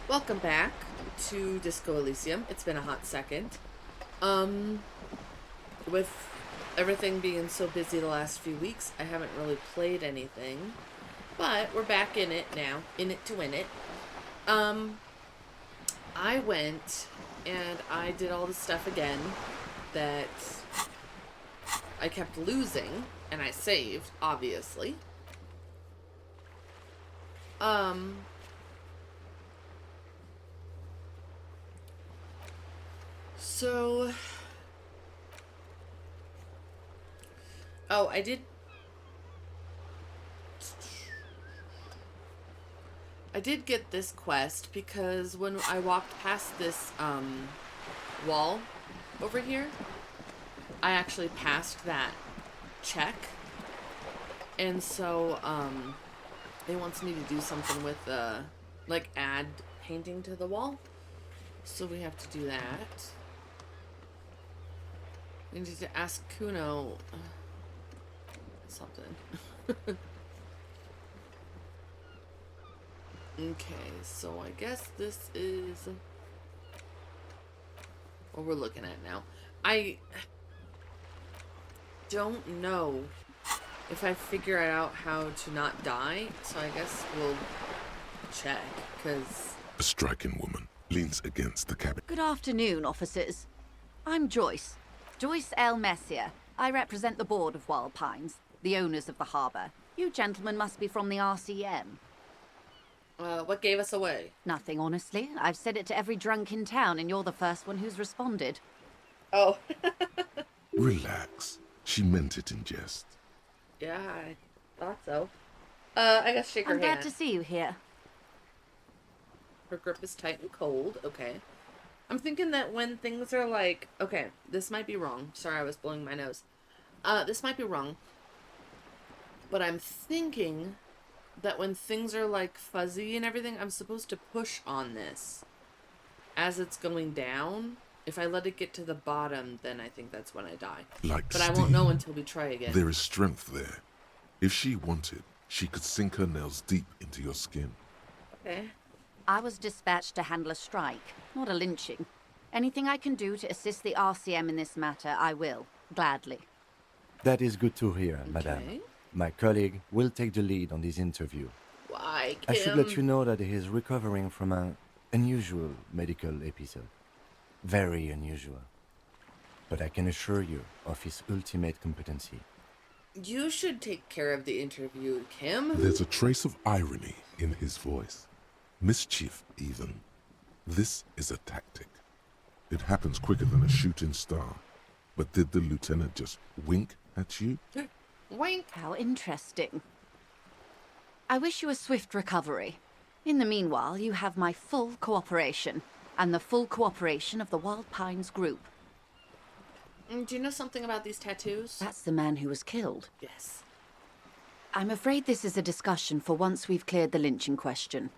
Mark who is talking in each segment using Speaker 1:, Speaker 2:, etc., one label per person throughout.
Speaker 1: Welcome back to Disco Elysium. It's been a hot second. Um, with everything being so busy the last few weeks, I haven't really played anything. But we're back in it now. In it to win it. Um, I went and I did all the stuff again that I kept losing, and I saved, obviously. Um, so I did get this quest because when I walked past this wall over here, I actually passed that check. And so it wants me to do something with like add painting to the wall. So we have to do that. We need to ask Kuno something. Okay, so I guess this is what we're looking at now. I don't know if I figure out how to not die, so I guess we'll check, because...
Speaker 2: A striking woman leans against the cabin.
Speaker 3: Good afternoon, officers. I'm Joyce. Joyce L. Messier. I represent the board of Wild Pines, the owners of the harbour. You gentlemen must be from the RCM.
Speaker 1: What gave us away?
Speaker 3: Nothing, honestly. I've said it to every drunk in town, and you're the first one who's responded.
Speaker 1: Oh.
Speaker 2: Relax. She meant it in jest.
Speaker 1: Yeah, I thought so. I guess shake her
Speaker 3: I'm
Speaker 1: hand.
Speaker 3: glad to see you here.
Speaker 1: Her grip is tight and cold. Okay. I'm thinking that when things are like... Okay, this might be wrong. Sorry, I was blowing my nose. This might be wrong. But I'm thinking that when things are like fuzzy and everything, I'm supposed to push on this as it's going down. If I let it get to the bottom, then I think that's when I die. But I won't know until we try again.
Speaker 2: There is strength there. If she wanted, she could sink her nails deep into your skin.
Speaker 1: Okay.
Speaker 3: I was dispatched to handle a strike, not a lynching. Anything I can do to assist the RCM in this matter, I will. Gladly.
Speaker 4: That is good to hear, madame. My colleague will take the lead on this interview.
Speaker 1: Why, Kim?
Speaker 4: I should let you know that he is recovering from an unusual medical episode. Very unusual. But I can assure you of his ultimate competency.
Speaker 1: You should take care of the interview, Kim.
Speaker 2: There's a trace of irony in his voice. Mischief, even. This is a tactic. It happens quicker than a shooting star. But did the lieutenant just wink at you?
Speaker 1: Wink.
Speaker 3: How interesting. I wish you a swift recovery. In the meanwhile, you have my full cooperation, and the full cooperation of the Wild Pines group.
Speaker 1: Do you know something about these tattoos?
Speaker 3: That's the man who was killed.
Speaker 1: Yes.
Speaker 3: I'm afraid this is a discussion for once we've cleared the lynching question.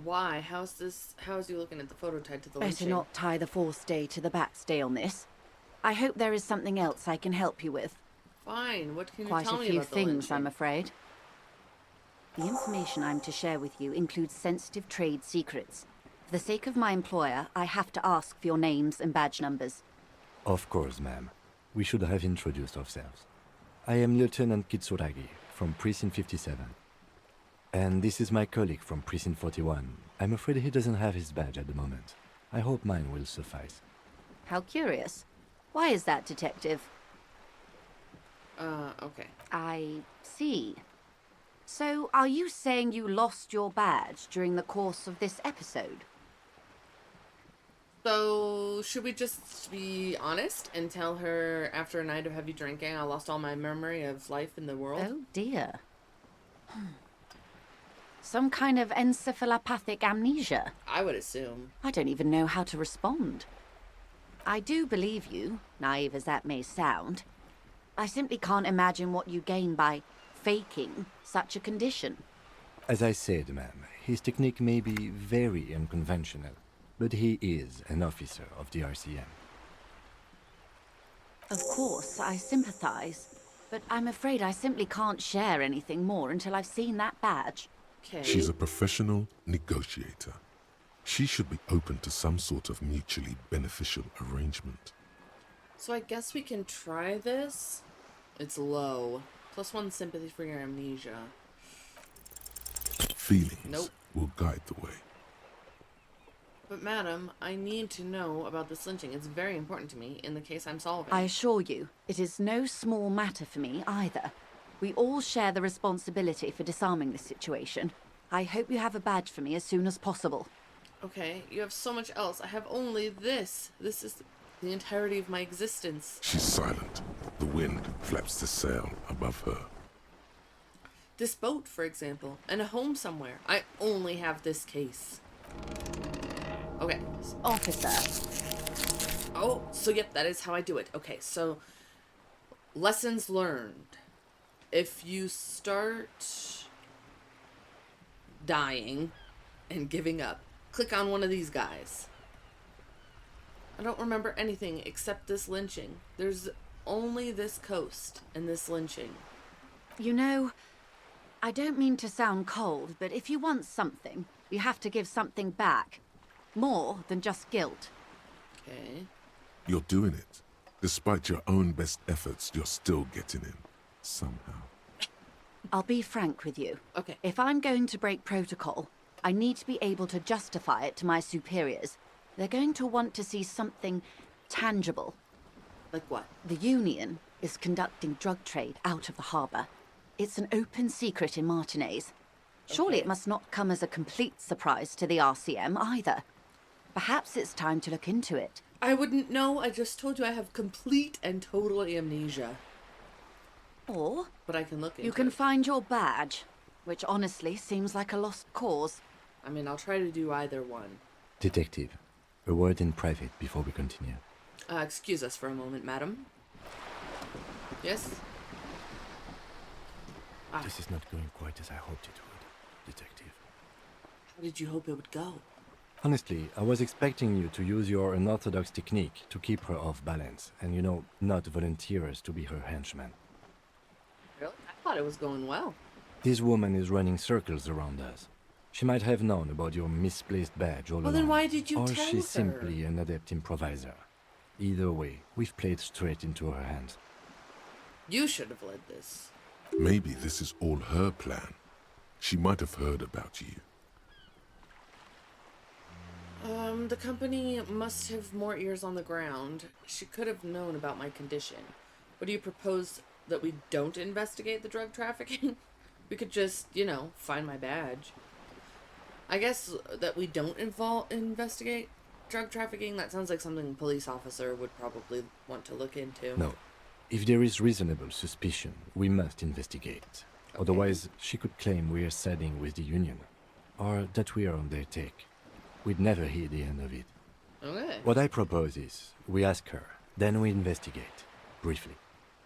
Speaker 1: Why? How is you looking at the photo tied to the
Speaker 3: Better
Speaker 1: lynching?
Speaker 3: not tie the forestay to the backstay on this. I hope there is something else I can help you with.
Speaker 1: Fine. What can you
Speaker 3: Quite
Speaker 1: tell
Speaker 3: a
Speaker 1: me
Speaker 3: few
Speaker 1: about the
Speaker 3: things,
Speaker 1: lynching?
Speaker 3: I'm afraid. The information I'm to share with you includes sensitive trade secrets. For the sake of my employer, I have to ask for your names and badge numbers.
Speaker 4: Of course, ma'am. We should have introduced ourselves. I am Lieutenant Kitsuragi from Precinct 57. And this is my colleague from Precinct 41. I'm afraid he doesn't have his badge at the moment. I hope mine will suffice.
Speaker 3: How curious. Why is that, Detective?
Speaker 1: Okay.
Speaker 3: I see. So, are you saying you lost your badge during the course of this episode?
Speaker 1: So, should we just be honest and tell her after a night of heavy drinking I lost all my memory of life in the world?
Speaker 3: Oh dear. Some kind of encephalopathic amnesia?
Speaker 1: I would assume.
Speaker 3: I don't even know how to respond. I do believe you, naive as that may sound. I simply can't imagine what you gain by faking such a condition.
Speaker 4: As I said, ma'am, his technique may be very unconventional, but he is an officer of the RCM.
Speaker 3: Of course, I sympathize. but I'm afraid I simply can't share anything more until I've seen that badge.
Speaker 1: Okay.
Speaker 2: She's a professional negotiator. She should be open to some sort of mutually beneficial arrangement.
Speaker 1: So I guess we can try this. It's low. +1 sympathy for your amnesia.
Speaker 2: Feelings
Speaker 1: Nope.
Speaker 2: will guide the way.
Speaker 1: But madam, I need to know about this lynching. It's very important to me in the case I'm solving.
Speaker 3: I assure you, it is no small matter for me either. We all share the responsibility for disarming this situation. I hope you have a badge for me as soon as possible.
Speaker 1: Okay, you have so much else. I have only this. This is the entirety of my existence.
Speaker 2: She's silent. The wind flaps the sail above her.
Speaker 1: This boat, for example, and a home somewhere. I only have this case. Okay.
Speaker 3: Officer,
Speaker 1: Oh, so yep, that is how I do it. Okay, so lessons learned. If you start dying and giving up, click on one of these guys. I don't remember anything except this lynching. There's only this coast and this lynching.
Speaker 3: you know, I don't mean to sound cold, but if you want something, you have to give something back. More than just guilt.
Speaker 1: Okay.
Speaker 2: You're doing it. Despite your own best efforts, you're still getting in. Somehow.
Speaker 3: I'll be frank with you.
Speaker 1: Okay.
Speaker 3: If I'm going to break protocol, I need to be able to justify it to my superiors. They're going to want to see something tangible.
Speaker 1: Like what?
Speaker 3: The Union is conducting drug trade out of the harbour. It's an open secret in Martinez. Surely
Speaker 1: Okay.
Speaker 3: it must not come as a complete surprise to the RCM either. Perhaps it's time to look into it.
Speaker 1: I wouldn't know. I just told you I have complete and total amnesia.
Speaker 3: Or
Speaker 1: But I can look into
Speaker 3: you can
Speaker 1: it.
Speaker 3: find your badge, which honestly seems like a lost cause.
Speaker 1: I mean, I'll try to do either one.
Speaker 4: Detective, a word in private before we continue.
Speaker 1: Excuse us for a moment, madam. Yes?
Speaker 4: This is not going quite as I hoped it would, Detective.
Speaker 1: How did you hope it would go?
Speaker 4: Honestly, I was expecting you to use your unorthodox technique to keep her off balance and, not volunteer us to be her henchman.
Speaker 1: Really? I thought it was going well.
Speaker 4: This woman is running circles around us. She might have known about your misplaced badge all
Speaker 1: Well,
Speaker 4: along.
Speaker 1: then why did you
Speaker 4: or
Speaker 1: tell
Speaker 4: she's
Speaker 1: her?
Speaker 4: simply an adept improviser. Either way, we've played straight into her hands.
Speaker 1: You should have led this.
Speaker 2: Maybe this is all her plan. She might have heard about you.
Speaker 1: The company must have more ears on the ground. She could have known about my condition. What do you propose, that we don't investigate the drug trafficking? We could just, find my badge. I guess that we don't investigate drug trafficking. That sounds like something a police officer would probably want to look into.
Speaker 4: No. If there is reasonable suspicion, we must investigate.
Speaker 1: Okay.
Speaker 4: Otherwise, she could claim we are siding with the Union. Or that we are on their take. We'd never hear the end of it.
Speaker 1: Okay.
Speaker 4: What I propose is, we ask her, then we investigate, briefly.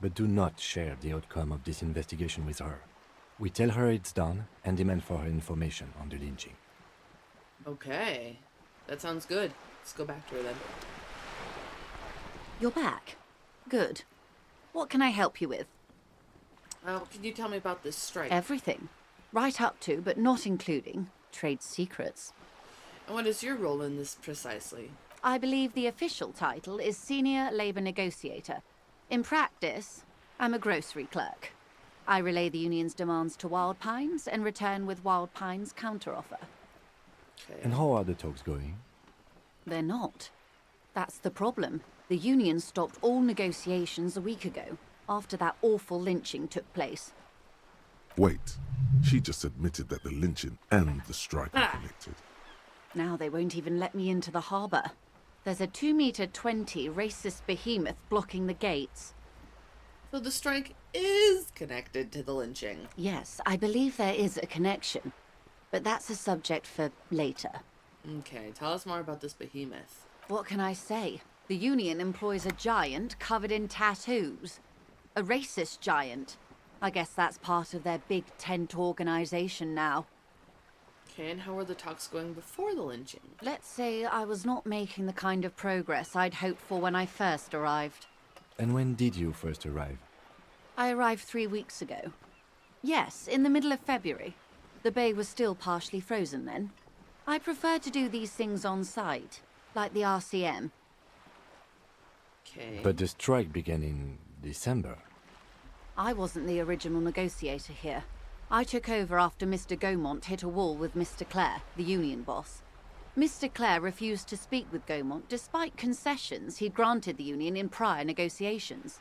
Speaker 4: But do not share the outcome of this investigation with her. We tell her it's done and demand for her information on the lynching.
Speaker 1: Okay. That sounds good. Let's go back to her then.
Speaker 3: You're back. Good. What can I help you with?
Speaker 1: Can you tell me about this strike?
Speaker 3: Everything. Right up to, but not including, trade secrets.
Speaker 1: And what is your role in this precisely?
Speaker 3: I believe the official title is Senior Labor Negotiator. In practice, I'm a grocery clerk. I relay the union's demands to Wild Pines and return with Wild Pines' counteroffer.
Speaker 1: Okay.
Speaker 4: And how are the talks going?
Speaker 3: They're not. That's the problem. The union stopped all negotiations a week ago, after that awful lynching took place.
Speaker 2: Wait, she just admitted that the lynching and the strike are connected.
Speaker 3: Now they won't even let me into the harbour. There's a 2-meter 20 racist behemoth blocking the gates.
Speaker 1: So the strike is connected to the lynching.
Speaker 3: Yes, I believe there is a connection. But that's a subject for later.
Speaker 1: Okay, tell us more about this behemoth.
Speaker 3: What can I say? The union employs a giant covered in tattoos. A racist giant. I guess that's part of their big tent organization now.
Speaker 1: Okay, and how were the talks going before the lynching?
Speaker 3: Let's say I was not making the kind of progress I'd hoped for when I first arrived.
Speaker 4: And when did you first arrive?
Speaker 3: I arrived 3 weeks ago. Yes, in the middle of February. The bay was still partially frozen then. I prefer to do these things on site, like the RCM.
Speaker 1: Okay.
Speaker 4: But the strike began in December.
Speaker 3: I wasn't the original negotiator here. I took over after Mr. Gaumont hit a wall with Mr. Clare, the union boss. Mr. Clare refused to speak with Gaumont despite concessions he'd granted the union in prior negotiations.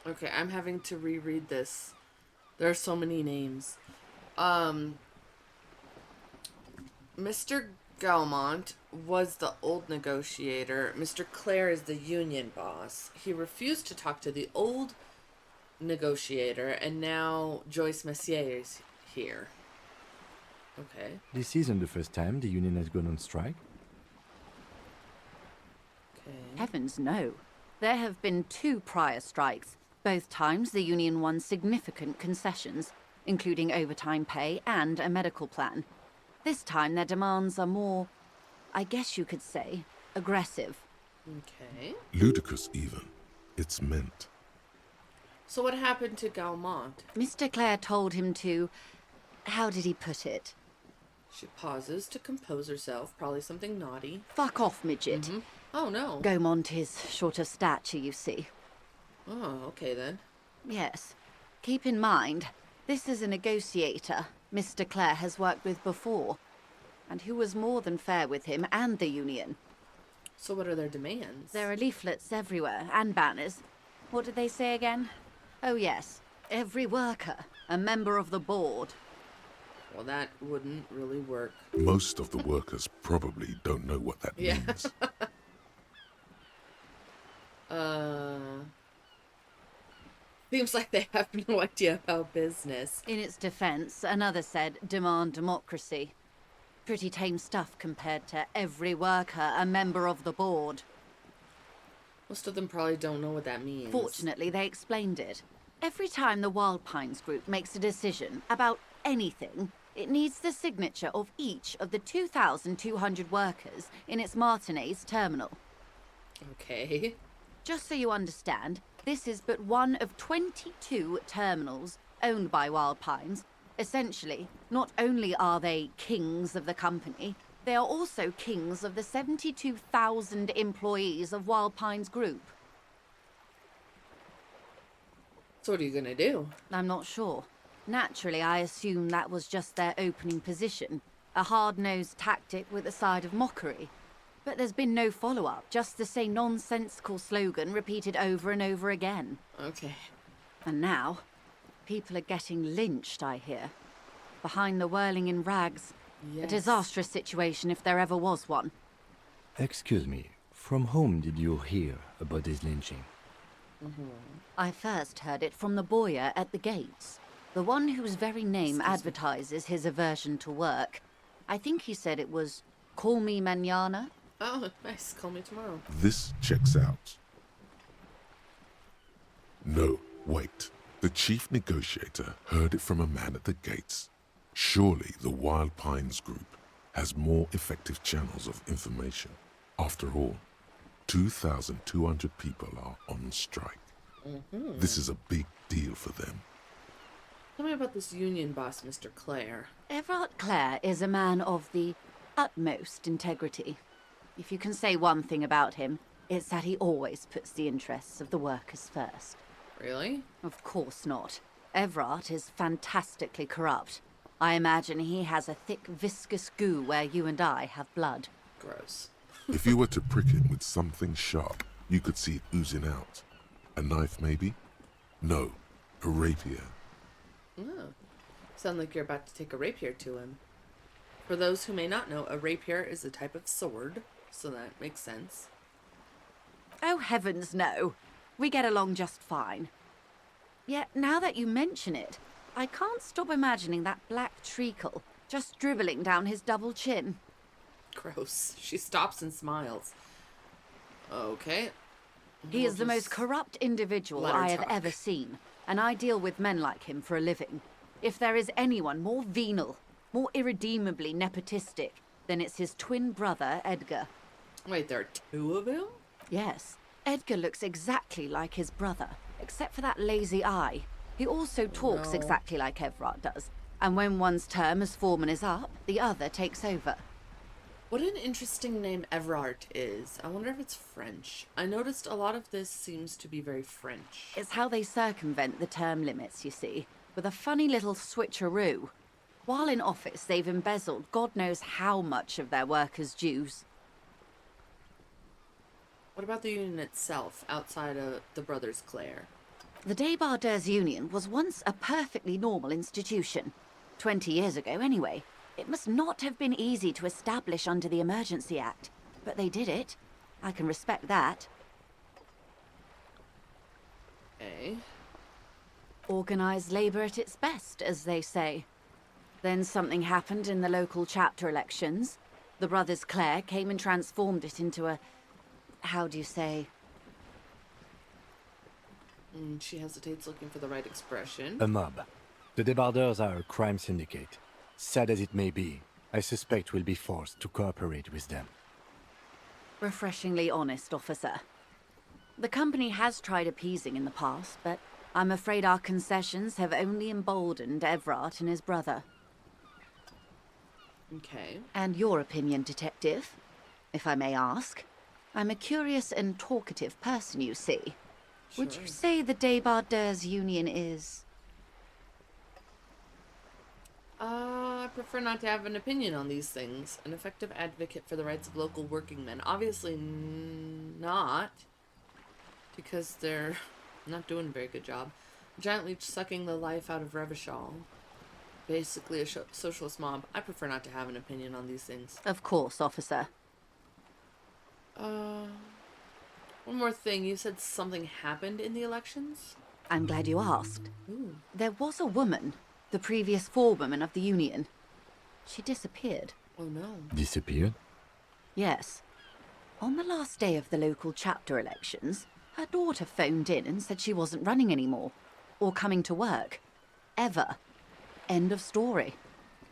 Speaker 1: Okay, I'm having to reread this. There are so many names. Mr. Gaumont was the old negotiator. Mr. Clare is the union boss. He refused to talk to the old negotiator, and now Joyce Messier is here. Okay.
Speaker 4: This isn't the first time the union has gone on strike.
Speaker 1: Okay.
Speaker 3: Heavens no. There have been 2 prior strikes. Both times the union won significant concessions, including overtime pay and a medical plan. This time their demands are more, I guess you could say, aggressive.
Speaker 1: Okay.
Speaker 2: Ludicrous even. It's meant.
Speaker 1: So what happened to Gaumont?
Speaker 3: Mr. Clare told him to... how did he put it?
Speaker 1: She pauses to compose herself. Probably something naughty.
Speaker 3: Fuck off, midget.
Speaker 1: Mm-hmm. Oh, no.
Speaker 3: Gaumont is short of stature, you see.
Speaker 1: Oh, okay then.
Speaker 3: Yes. Keep in mind, this is a negotiator Mr. Clare has worked with before, and who was more than fair with him and the union.
Speaker 1: So what are their demands?
Speaker 3: There are leaflets everywhere, and banners. What did they say again? Oh yes, every worker, a member of the board.
Speaker 1: Well, that wouldn't really work.
Speaker 2: Most of the workers probably don't know what that
Speaker 1: Yeah.
Speaker 2: means.
Speaker 1: Seems like they have no idea about business.
Speaker 3: In its defense, another said, demand democracy. Pretty tame stuff compared to every worker, a member of the board.
Speaker 1: Most of them probably don't know what that means.
Speaker 3: Fortunately, they explained it. Every time the Wild Pines group makes a decision about anything, it needs the signature of each of the 2,200 workers in its Martinez terminal.
Speaker 1: Okay.
Speaker 3: Just so you understand, this is but one of 22 terminals owned by Wild Pines. Essentially, not only are they kings of the company, they are also kings of the 72,000 employees of Wild Pines Group.
Speaker 1: So what are you gonna do?
Speaker 3: I'm not sure. Naturally, I assume that was just their opening position, a hard-nosed tactic with a side of mockery. But there's been no follow-up, just the same nonsensical slogan repeated over and over again.
Speaker 1: Okay.
Speaker 3: And now, people are getting lynched, I hear. Behind the whirling in rags.
Speaker 1: Yes.
Speaker 3: A disastrous situation if there ever was one.
Speaker 4: Excuse me, from whom did you hear about this lynching?
Speaker 3: I first heard it from the boyer at the gates. The one whose very name
Speaker 1: Excuse me.
Speaker 3: advertises his aversion to work. I think he said it was, "Call me mañana."
Speaker 1: Oh, nice. Call me tomorrow.
Speaker 2: This checks out. No, wait. The chief negotiator heard it from a man at the gates. Surely the Wild Pines Group has more effective channels of information. After all, 2,200 people are on strike. This is a big deal for them.
Speaker 1: Tell me about this union boss, Mr. Clare.
Speaker 3: Everard Clare is a man of the utmost integrity. If you can say one thing about him, it's that he always puts the interests of the workers first.
Speaker 1: Really?
Speaker 3: Of course not. Everard is fantastically corrupt. I imagine he has a thick, viscous goo where you and I have blood.
Speaker 1: Gross.
Speaker 2: If you were to prick him with something sharp, you could see it oozing out. A knife, maybe? No, a rapier.
Speaker 1: Oh. Sound like you're about to take a rapier to him. For those who may not know, a rapier is a type of sword, so that makes sense.
Speaker 3: Oh, heavens no. We get along just fine. Yet, now that you mention it, I can't stop imagining that black treacle just dribbling down his double chin.
Speaker 1: Gross. She stops and smiles. Okay.
Speaker 3: He is the most corrupt individual
Speaker 1: let her
Speaker 3: I have
Speaker 1: talk.
Speaker 3: ever seen, and I deal with men like him for a living. If there is anyone more venal, more irredeemably nepotistic, then it's his twin brother, Edgar.
Speaker 1: Wait, there are two of him?
Speaker 3: Yes, Edgar looks exactly like his brother, except for that lazy eye. He also talks
Speaker 1: no.
Speaker 3: exactly like Evrart does. And when one's term as foreman is up, the other takes over.
Speaker 1: What an interesting name Everard is. I wonder if it's French. I noticed a lot of this seems to be very French.
Speaker 3: It's how they circumvent the term limits, you see, with a funny little switcheroo. While in office, they've embezzled God knows how much of their workers' dues.
Speaker 1: What about the union itself, outside of the Brothers Clare?
Speaker 3: The Débardeurs Union was once a perfectly normal institution. 20 years ago, anyway. It must not have been easy to establish under the Emergency Act, but they did it. I can respect that.
Speaker 1: Okay.
Speaker 3: Organised labour at its best, as they say. Then something happened in the local chapter elections. The Brothers Clare came and transformed it into a... how do you say?
Speaker 1: She hesitates, looking for the right expression.
Speaker 4: A mob. The Débardeurs are a crime syndicate. Sad as it may be, I suspect we'll be forced to cooperate with them.
Speaker 3: Refreshingly honest, officer. The company has tried appeasing in the past, but I'm afraid our concessions have only emboldened Evrart and his brother.
Speaker 1: Okay.
Speaker 3: And your opinion, detective, if I may ask? I'm a curious and talkative person, you see. Would you say the Débardeurs Union is...
Speaker 1: I prefer not to have an opinion on these things. An effective advocate for the rights of local working men. Obviously not. Because they're not doing a very good job. A giant leech sucking the life out of Revachol. Basically a socialist mob. I prefer not to have an opinion on these things.
Speaker 3: Of course, officer.
Speaker 1: One more thing. You said something happened in the elections?
Speaker 3: I'm glad you asked.
Speaker 1: Ooh.
Speaker 3: There was a woman, the previous forewoman of the Union. She disappeared.
Speaker 1: Oh no.
Speaker 4: Disappeared?
Speaker 3: Yes. On the last day of the local chapter elections, her daughter phoned in and said she wasn't running anymore. Or coming to work. Ever. End of story.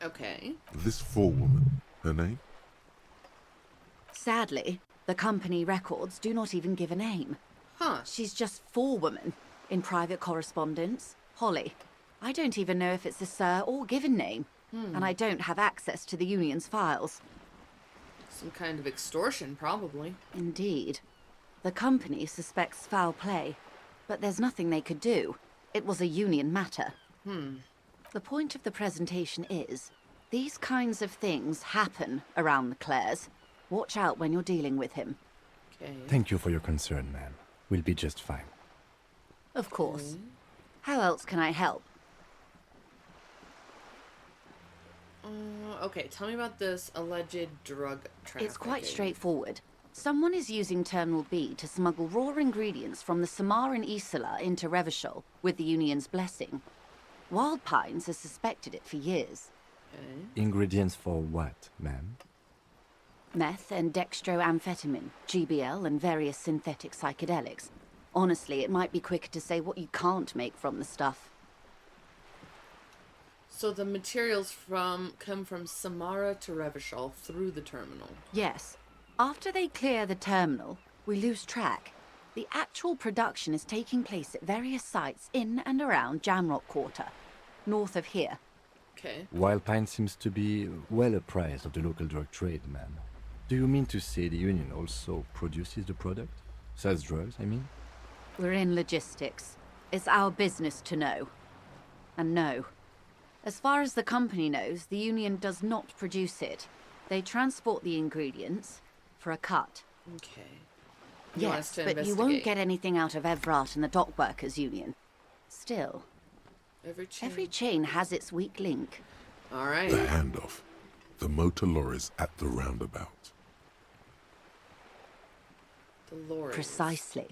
Speaker 1: Okay.
Speaker 2: This forewoman, her name?
Speaker 3: Sadly, the company records do not even give a name.
Speaker 1: Huh.
Speaker 3: She's just forewoman in private correspondence. Holly. I don't even know if it's a sir or given name. And I don't have access to the Union's files.
Speaker 1: Some kind of extortion, probably.
Speaker 3: Indeed. The company suspects foul play, but there's nothing they could do. It was a Union matter. The point of the presentation is, these kinds of things happen around the Clares. Watch out when you're dealing with him.
Speaker 1: Okay.
Speaker 4: Thank you for your concern, ma'am. We'll be just fine.
Speaker 3: Of course. How else can I help?
Speaker 1: Okay, tell me about this alleged drug trafficking.
Speaker 3: It's quite straightforward. Someone is using Terminal B to smuggle raw ingredients from the Samar and Isola into Revachol with the Union's blessing. Wild Pines has suspected it for years.
Speaker 1: Okay.
Speaker 4: Ingredients for what, ma'am?
Speaker 3: Meth and dextroamphetamine, GBL, and various synthetic psychedelics. Honestly, it might be quicker to say what you can't make from the stuff.
Speaker 1: So the materials come from Samara to Revachol through the terminal.
Speaker 3: Yes. After they clear the terminal, we lose track. The actual production is taking place at various sites in and around Jamrock Quarter, north of here.
Speaker 1: Okay.
Speaker 4: Wild Pine seems to be well apprised of the local drug trade, ma'am. Do you mean to say the Union also produces the product? Sells drugs, I mean?
Speaker 3: We're in logistics. It's our business to know. And no. As far as the company knows, the Union does not produce it. They transport the ingredients for a cut.
Speaker 1: Okay. You want us
Speaker 3: Yes,
Speaker 1: to
Speaker 3: but you won't
Speaker 1: investigate.
Speaker 3: get anything out of Evrart and the Dockworkers Union. Still, every chain has its weak link.
Speaker 1: All right.
Speaker 2: The handoff. The motor lorries at the roundabout.
Speaker 1: The lorries.
Speaker 3: Precisely.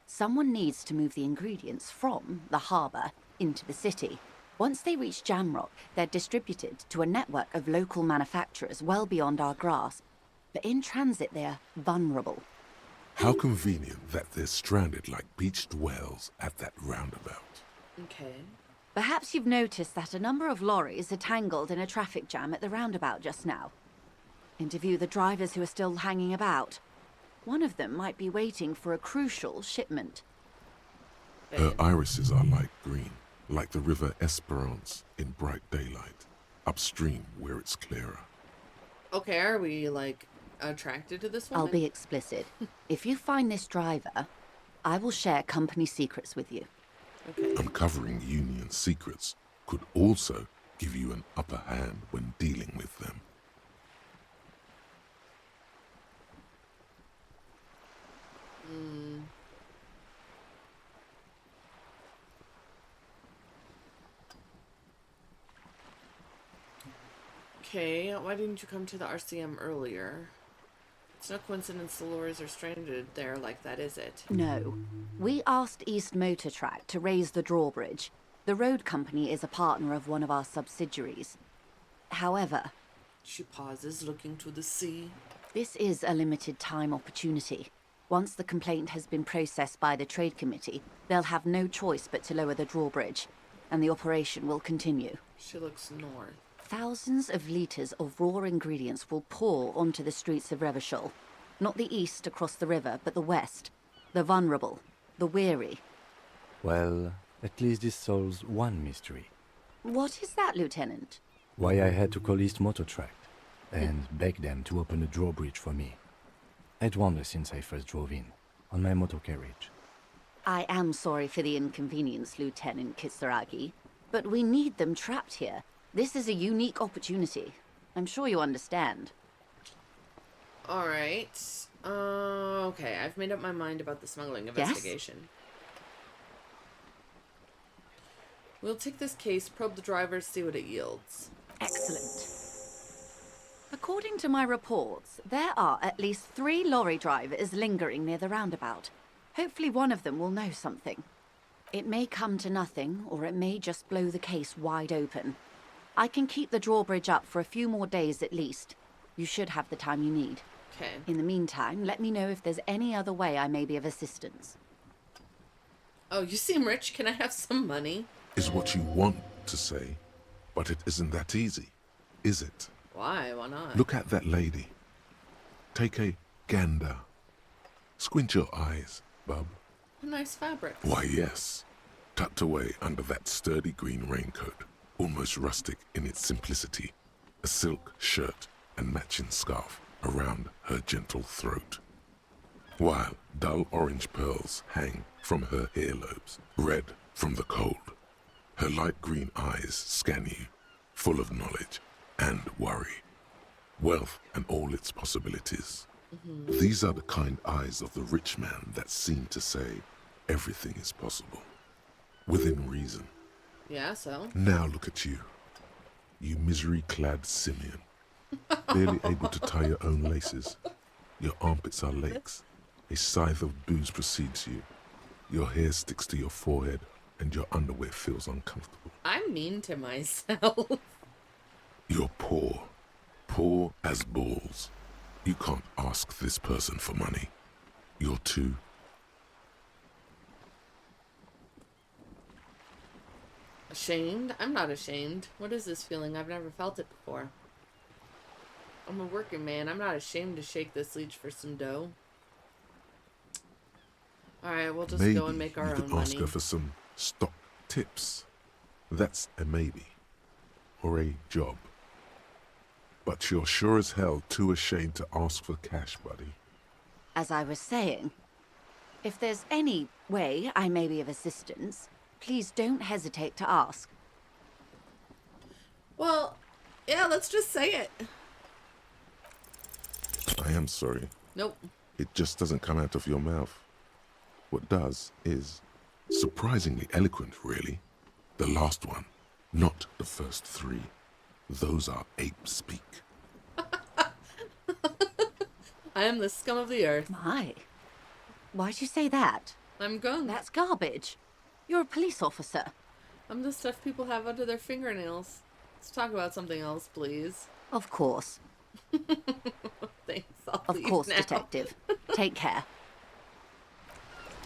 Speaker 3: Someone needs to move the ingredients from the harbour into the city. Once they reach Jamrock, they're distributed to a network of local manufacturers well beyond our grasp. But in transit, they're vulnerable.
Speaker 2: How convenient that they're stranded like beached whales at that roundabout.
Speaker 1: Okay.
Speaker 3: Perhaps you've noticed that a number of lorries are tangled in a traffic jam at the roundabout just now. Interview the drivers who are still hanging about. One of them might be waiting for a crucial shipment.
Speaker 2: Her
Speaker 1: babe.
Speaker 2: irises are light green, like the river Esperance in bright daylight, upstream where it's clearer.
Speaker 1: Okay, are we, like, attracted to this woman?
Speaker 3: I'll be explicit. If you find this driver, I will share company secrets with you.
Speaker 1: Okay.
Speaker 2: Uncovering Union secrets could also give you an upper hand when dealing with them.
Speaker 1: Okay, why didn't you come to the RCM earlier? It's no coincidence the lorries are stranded there like that, is it?
Speaker 3: No. We asked East Motor Track to raise the drawbridge. The road company is a partner of one of our subsidiaries. However,
Speaker 1: She pauses, looking to the sea.
Speaker 3: this is a limited time opportunity. Once the complaint has been processed by the Trade Committee, they'll have no choice but to lower the drawbridge, and the operation will continue.
Speaker 1: She looks north.
Speaker 3: Thousands of litres of raw ingredients will pour onto the streets of Revachol. Not the east across the river, but the west. The vulnerable, the weary.
Speaker 4: Well, at least this solves one mystery.
Speaker 3: What is that, Lieutenant?
Speaker 4: Why I had to call East Motor Track and beg them to open a drawbridge for me. I'd wondered since I first drove in, on my motor carriage.
Speaker 3: I am sorry for the inconvenience, Lieutenant Kisaragi, but we need them trapped here. This is a unique opportunity. I'm sure you understand.
Speaker 1: Alright. Okay, I've made up my mind about the smuggling investigation. We'll take this case, probe the driver, see what it yields.
Speaker 3: Excellent. According to my reports, there are at least 3 lorry drivers lingering near the roundabout. Hopefully one of them will know something. It may come to nothing, or it may just blow the case wide open. I can keep the drawbridge up for a few more days at least. You should have the time you need.
Speaker 1: Okay.
Speaker 3: In the meantime, let me know if there's any other way I may be of assistance.
Speaker 1: Oh, you seem rich. Can I have some money?
Speaker 2: Is what you want to say, but it isn't that easy, is it?
Speaker 1: Why? Why not?
Speaker 2: Look at that lady. Take a gander. Squint your eyes, bub.
Speaker 1: What nice fabrics.
Speaker 2: Why, yes. Tucked away under that sturdy green raincoat, almost rustic in its simplicity, a silk shirt and matching scarf around her gentle throat, while dull orange pearls hang from her earlobes, red from the cold. Her light green eyes scan you, full of knowledge and worry, wealth and all its possibilities. These are the kind eyes of the rich man that seem to say everything is possible, within reason.
Speaker 1: Yeah, so?
Speaker 2: Now look at you, you misery-clad simian, barely able to tie your own laces. Your armpits are lakes. A scythe of booze precedes you. Your hair sticks to your forehead, and your underwear feels uncomfortable.
Speaker 1: I'm mean to myself.
Speaker 2: You're poor, poor as balls. You can't ask this person for money. You're too...
Speaker 1: Ashamed? I'm not ashamed. What is this feeling? I've never felt it before. I'm a working man. I'm not ashamed to shake this leech for some dough. Alright, we'll just
Speaker 2: Maybe
Speaker 1: go and make our
Speaker 2: you
Speaker 1: own
Speaker 2: could ask
Speaker 1: money.
Speaker 2: her for some stock tips. That's a maybe. Or a job. But you're sure as hell too ashamed to ask for cash, buddy.
Speaker 3: As I was saying, if there's any way I may be of assistance, please don't hesitate to ask.
Speaker 1: Well, yeah, let's just say it.
Speaker 2: I am sorry.
Speaker 1: Nope.
Speaker 2: It just doesn't come out of your mouth. What does is surprisingly eloquent, really. The last one, not the first 3. Those are ape speak.
Speaker 1: I am the scum of the earth.
Speaker 3: My. Why'd you say that?
Speaker 1: I'm gone.
Speaker 3: That's garbage. You're a police officer.
Speaker 1: I'm the stuff people have under their fingernails. Let's talk about something else, please.
Speaker 3: Of course.
Speaker 1: Thanks. I'll
Speaker 3: Of
Speaker 1: leave
Speaker 3: course,
Speaker 1: now.
Speaker 3: Detective. Take care.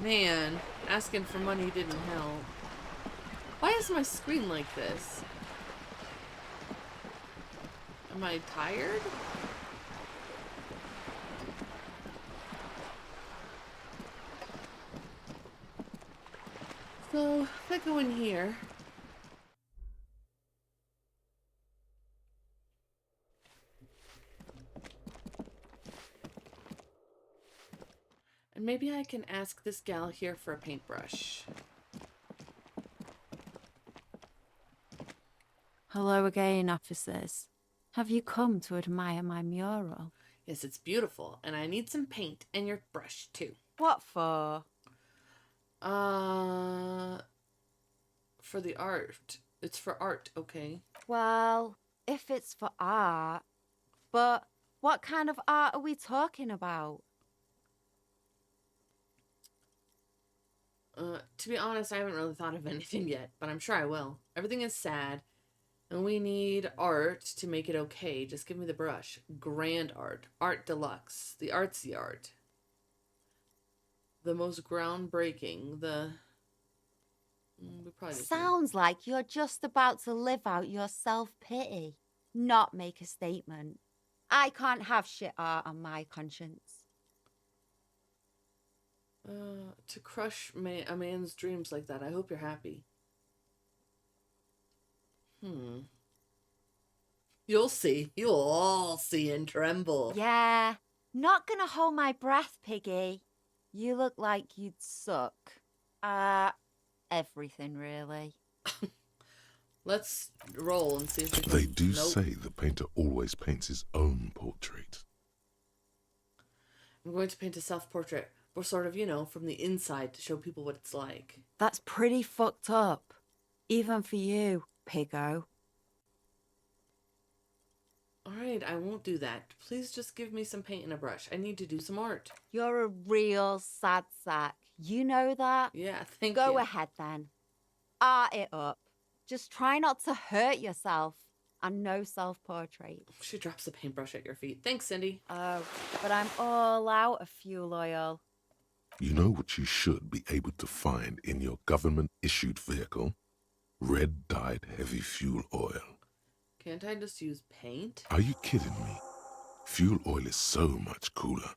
Speaker 1: Man, asking for money didn't help. Why is my screen like this? Am I tired? So, if I go in here... And maybe I can ask this gal here for a paintbrush.
Speaker 5: Hello again, officers. Have you come to admire my mural?
Speaker 1: Yes, it's beautiful, and I need some paint and your brush, too.
Speaker 5: What for?
Speaker 1: For the art. It's for art, okay?
Speaker 5: Well, if it's for art. But what kind of art are we talking about?
Speaker 1: To be honest, I haven't really thought of anything yet, but I'm sure I will. Everything is sad, and we need art to make it okay. Just give me the brush. Grand art. Art deluxe. The artsy art. The most groundbreaking. We probably just
Speaker 5: Sounds like you're just about to live out your self-pity, not make a statement. I can't have shit art on my conscience.
Speaker 1: to crush a man's dreams like that. I hope you're happy. You'll see. You'll all see and tremble.
Speaker 5: Yeah, not gonna hold my breath, Piggy. You look like you'd suck. Everything really.
Speaker 1: Let's roll and see if we can...
Speaker 2: They do
Speaker 1: Nope.
Speaker 2: say the painter always paints his own portrait.
Speaker 1: I'm going to paint a self-portrait. Or sort of, you know, from the inside to show people what it's like.
Speaker 5: That's pretty fucked up. Even for you, Piggo.
Speaker 1: Alright, I won't do that. Please just give me some paint and a brush. I need to do some art.
Speaker 5: You're a real sad sack. You know that?
Speaker 1: Yeah, thank you.
Speaker 5: Go ahead then. Art it up. Just try not to hurt yourself. And no self-portrait.
Speaker 1: She drops the paintbrush at your feet. Thanks, Cindy.
Speaker 5: Oh, but I'm all out of fuel oil.
Speaker 2: You know what you should be able to find in your government-issued vehicle? Red-dyed heavy fuel oil.
Speaker 1: Can't I just use paint?
Speaker 2: Are you kidding me? Fuel oil is so much cooler.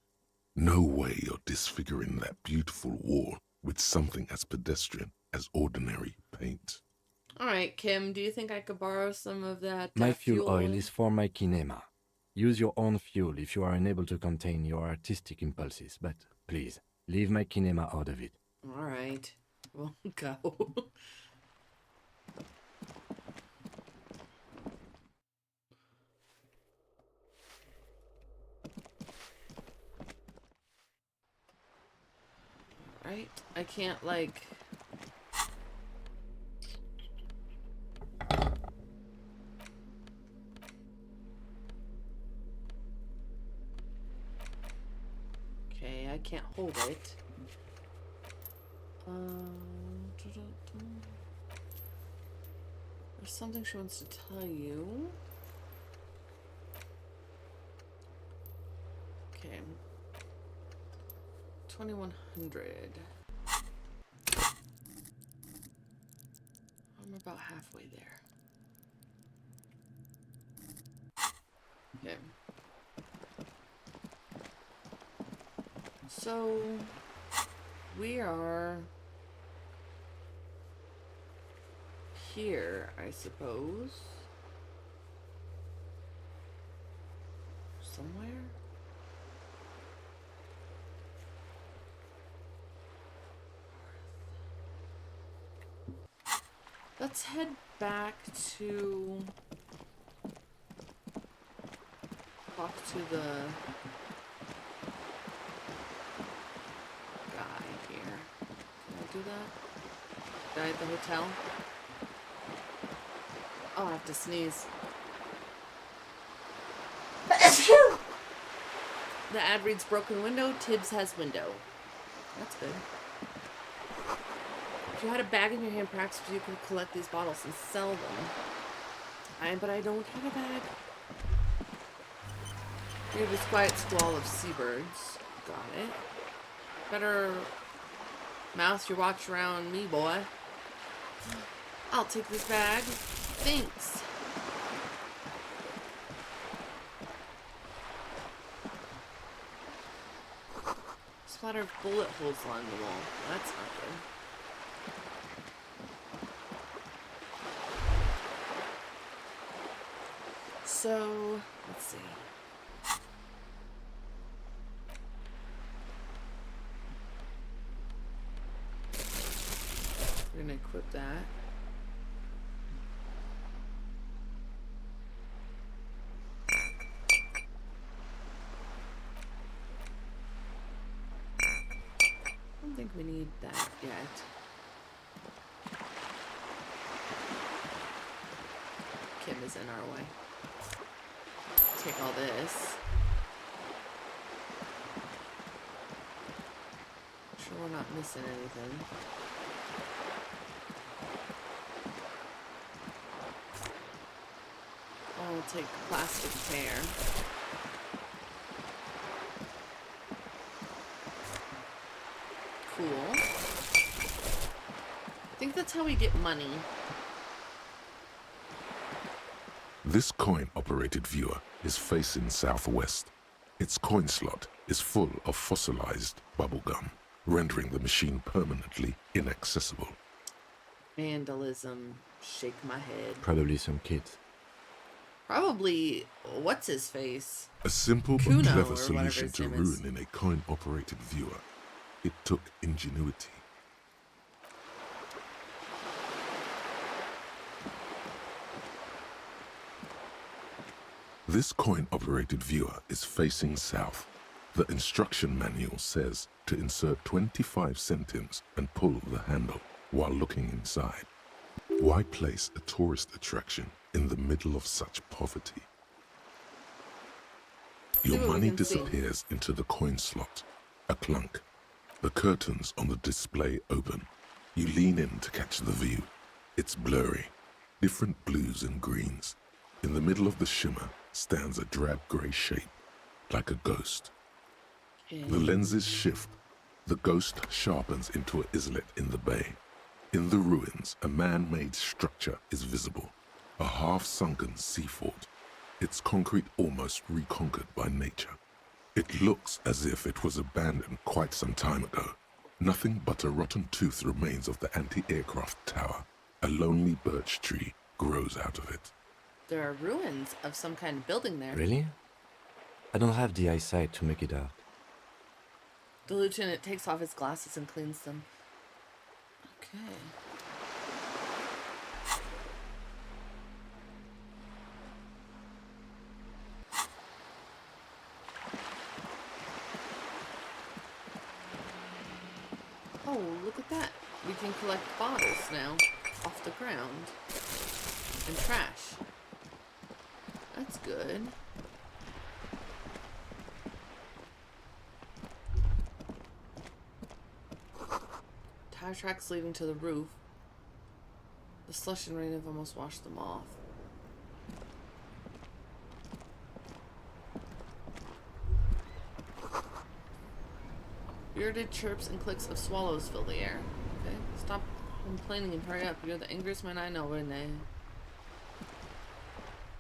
Speaker 2: No way you're disfiguring that beautiful wall with something as pedestrian as ordinary paint.
Speaker 1: Alright, Kim, do you think I could borrow some of that
Speaker 4: My fuel oil is for my kinema. Use your own fuel if you are unable to contain your artistic impulses, but please, leave my kinema out of it.
Speaker 1: Alright, we'll go. Right? I can't, like... Okay, I can't hold it. There's something she wants to tell you. Okay. 2100. I'm about halfway there. Okay. So we are here, I suppose. Somewhere? Let's head back to talk to the guy here. Can I do that? Guy at the hotel? I'll have to sneeze. The ad reads broken window, Tibbs has window. That's good. If you had a bag in your hand, perhaps you could collect these bottles and sell them. But I don't have a bag. We have this quiet squall of seabirds. Got it. Better mouse your watch around me, boy. I'll take this bag. Thanks. Splatter of bullet holes along the wall. That's not good. So, let's see. We're gonna equip that. I don't think we need that yet. Kim is in our way. Take all this. Sure we're not missing anything. I'll take plastic tear. Cool. I think that's how we get money.
Speaker 2: This coin-operated viewer is facing southwest. Its coin slot is full of fossilized bubblegum, rendering the machine permanently inaccessible.
Speaker 1: Vandalism. Shake my head.
Speaker 4: Probably some kids.
Speaker 1: Probably, what's his face?
Speaker 2: A simple but
Speaker 1: Kuno, or
Speaker 2: clever
Speaker 1: whatever
Speaker 2: solution
Speaker 1: his
Speaker 2: to
Speaker 1: name is.
Speaker 2: ruin in a coin-operated viewer. It took ingenuity. This coin-operated viewer is facing south. The instruction manual says to insert 25 centimes and pull the handle while looking inside. Why place a tourist attraction in the middle of such poverty? Your
Speaker 1: what we
Speaker 2: money
Speaker 1: can see.
Speaker 2: disappears into the coin slot. A clunk. The curtains on the display open. You lean in to catch the view. It's blurry. Different blues and greens. In the middle of the shimmer stands a drab grey shape, like a ghost. The lenses shift. The ghost sharpens into an islet in the bay. In the ruins, a man-made structure is visible. A half-sunken sea fort. Its concrete almost reconquered by nature. It looks as if it was abandoned quite some time ago. Nothing but a rotten tooth remains of the anti-aircraft tower. A lonely birch tree grows out of it.
Speaker 1: There are ruins of some kind of building there.
Speaker 4: Really? I don't have the eyesight to make it out.
Speaker 1: The lieutenant takes off his glasses and cleans them. Okay. Oh, look at that. We can collect bottles now off the ground. And trash. That's good. Tire tracks leading to the roof. The slush and rain have almost washed them off. Bearded chirps and clicks of swallows fill the air. Okay, stop complaining and hurry up. You're the angriest man I know, Renee.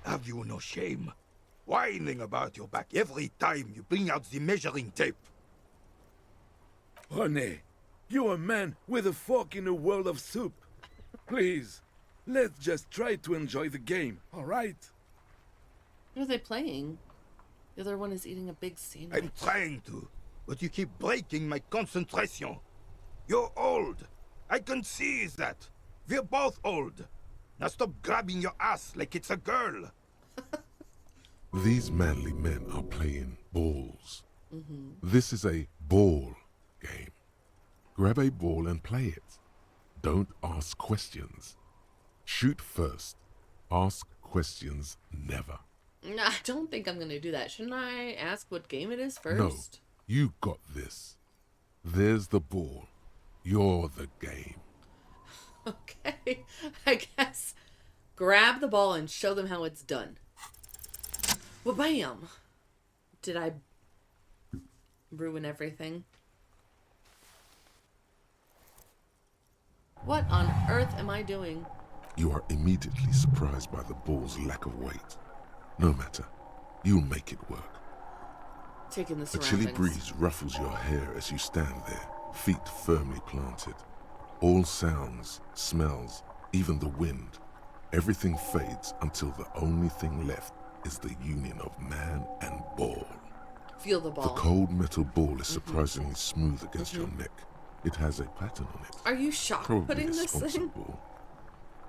Speaker 6: Have you no shame? Whining about your back every time you bring out the measuring tape.
Speaker 7: René, you're a man with a fork in a world of soup. Please, let's just try to enjoy the game, all right?
Speaker 1: What are they playing? The other one is eating a big sandwich.
Speaker 6: I'm trying to, but you keep breaking my concentration. You're old. I can see that. We're both old. Now stop grabbing your ass like it's a girl.
Speaker 2: These manly men are playing balls. This is a ball game. Grab a ball and play it. Don't ask questions. Shoot first. Ask questions never.
Speaker 1: Nah, I don't think I'm gonna do that. Shouldn't I ask what game it is first?
Speaker 2: No, you got this. There's the ball. You're the game.
Speaker 1: Okay, I guess. Grab the ball and show them how it's done. Well, bam! Did I ruin everything? What on earth am I doing?
Speaker 2: You are immediately surprised by the ball's lack of weight. No matter. You'll make it work.
Speaker 1: Taking the
Speaker 2: A
Speaker 1: surroundings.
Speaker 2: chilly breeze ruffles your hair as you stand there, feet firmly planted. All sounds, smells, even the wind, everything fades until the only thing left is the union of man and ball.
Speaker 1: Feel the
Speaker 2: The
Speaker 1: ball.
Speaker 2: cold metal ball is surprisingly smooth against your neck. It has a pattern on it.
Speaker 1: Are you shock
Speaker 2: Probably
Speaker 1: putting
Speaker 2: a
Speaker 1: this
Speaker 2: sponsored
Speaker 1: thing?
Speaker 2: ball.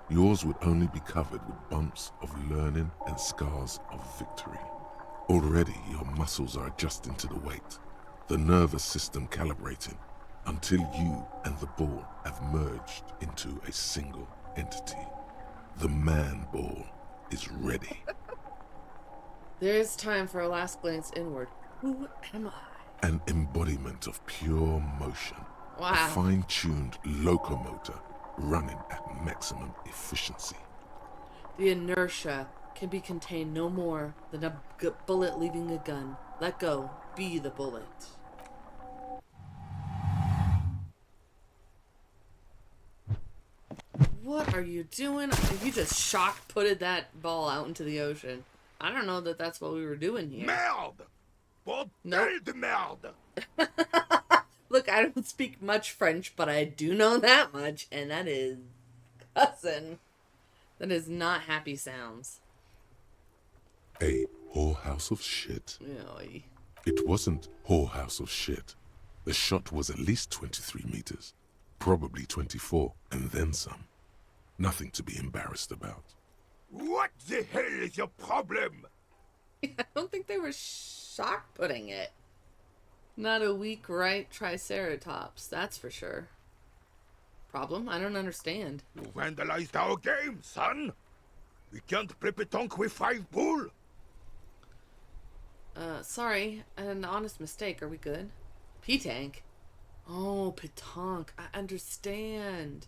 Speaker 2: Yours would only be covered with bumps of learning and scars of victory. Already your muscles are adjusting to the weight, the nervous system calibrating, until you and the ball have merged into a single entity. The man ball is ready.
Speaker 1: There is time for a last glance inward. Who am I?
Speaker 2: An embodiment of pure motion.
Speaker 1: Wow.
Speaker 2: A fine-tuned locomotor running at maximum efficiency.
Speaker 1: The inertia can be contained no more than a bullet leaving a gun. Let go. Be the bullet. What are you doing? You just shock-putted that ball out into the ocean. I don't know that that's what we were doing here.
Speaker 6: Merde! Bordel
Speaker 1: Nope.
Speaker 6: de merde!
Speaker 1: Look, I don't speak much French, but I do know that much, and that is cousin. That is not happy sounds.
Speaker 2: A whorehouse of shit.
Speaker 1: Oy.
Speaker 2: It wasn't whorehouse of shit. The shot was at least 23 meters, probably 24, and then some. Nothing to be embarrassed about.
Speaker 6: What the hell is your problem?
Speaker 1: I don't think they were shock-putting it. Not a weak right triceratops, that's for sure. Problem? I don't understand.
Speaker 6: You vandalized our game, son! We can't play pétanque with 5 bull!
Speaker 1: Sorry, an honest mistake. Are we good? P-tank? Oh, pétanque. I understand.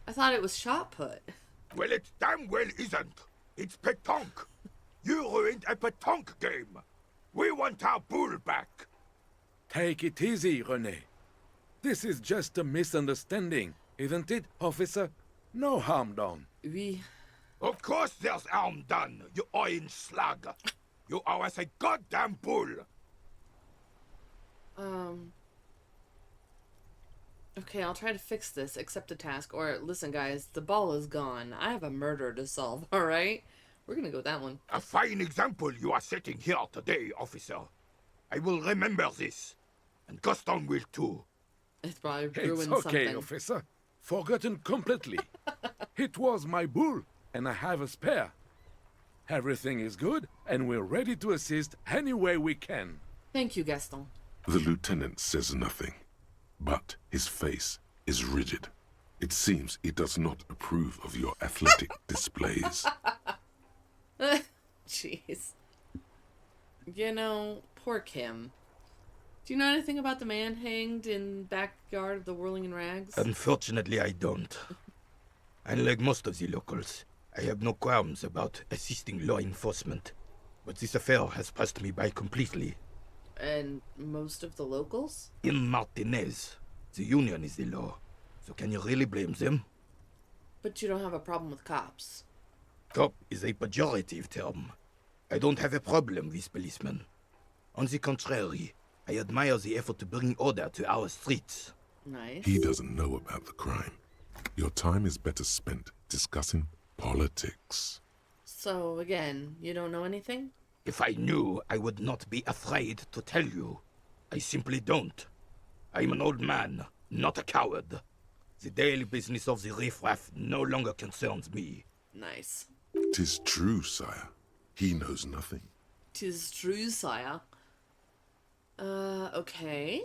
Speaker 1: I thought it was shot put.
Speaker 6: Well, it damn well isn't. It's pétanque. You ruined a pétanque game. We want our bull back.
Speaker 7: Take it easy, René. This is just a misunderstanding, isn't it, officer? No harm done.
Speaker 1: We...
Speaker 6: Of course there's harm done, you orange slug. You owe us a goddamn bull.
Speaker 1: Okay, I'll try to fix this. Accept the task. Or, listen, guys, the ball is gone. I have a murder to solve, alright? We're gonna go with that one.
Speaker 6: A fine example you are setting here today, officer. I will remember this. And Gaston will too.
Speaker 1: It's probably
Speaker 7: It's
Speaker 1: ruined
Speaker 7: okay,
Speaker 1: something.
Speaker 7: officer. Forgotten completely. It was my bull, and I have a spare. Everything is good, and we're ready to assist any way we can.
Speaker 1: Thank you, Gaston.
Speaker 2: The lieutenant says nothing, but his face is rigid. It seems he does not approve of your athletic displays.
Speaker 1: Jeez. You know, poor Kim. Do you know anything about the man hanged in backyard of the Whirling in Rags?
Speaker 6: Unfortunately, I don't. Unlike most of the locals, I have no qualms about assisting law enforcement. But this affair has passed me by completely.
Speaker 1: And most of the locals?
Speaker 6: In Martinez, the union is the law. So can you really blame them?
Speaker 1: But you don't have a problem with cops.
Speaker 6: Cop is a pejorative term. I don't have a problem with policemen. On the contrary, I admire the effort to bring order to our streets.
Speaker 1: Nice.
Speaker 2: He doesn't know about the crime. Your time is better spent discussing politics.
Speaker 1: So, again, you don't know anything?
Speaker 6: If I knew, I would not be afraid to tell you. I simply don't. I'm an old man, not a coward. The daily business of the riffraff no longer concerns me.
Speaker 1: Nice.
Speaker 2: 'Tis true, sire. He knows nothing.
Speaker 1: 'Tis true, sire. Okay.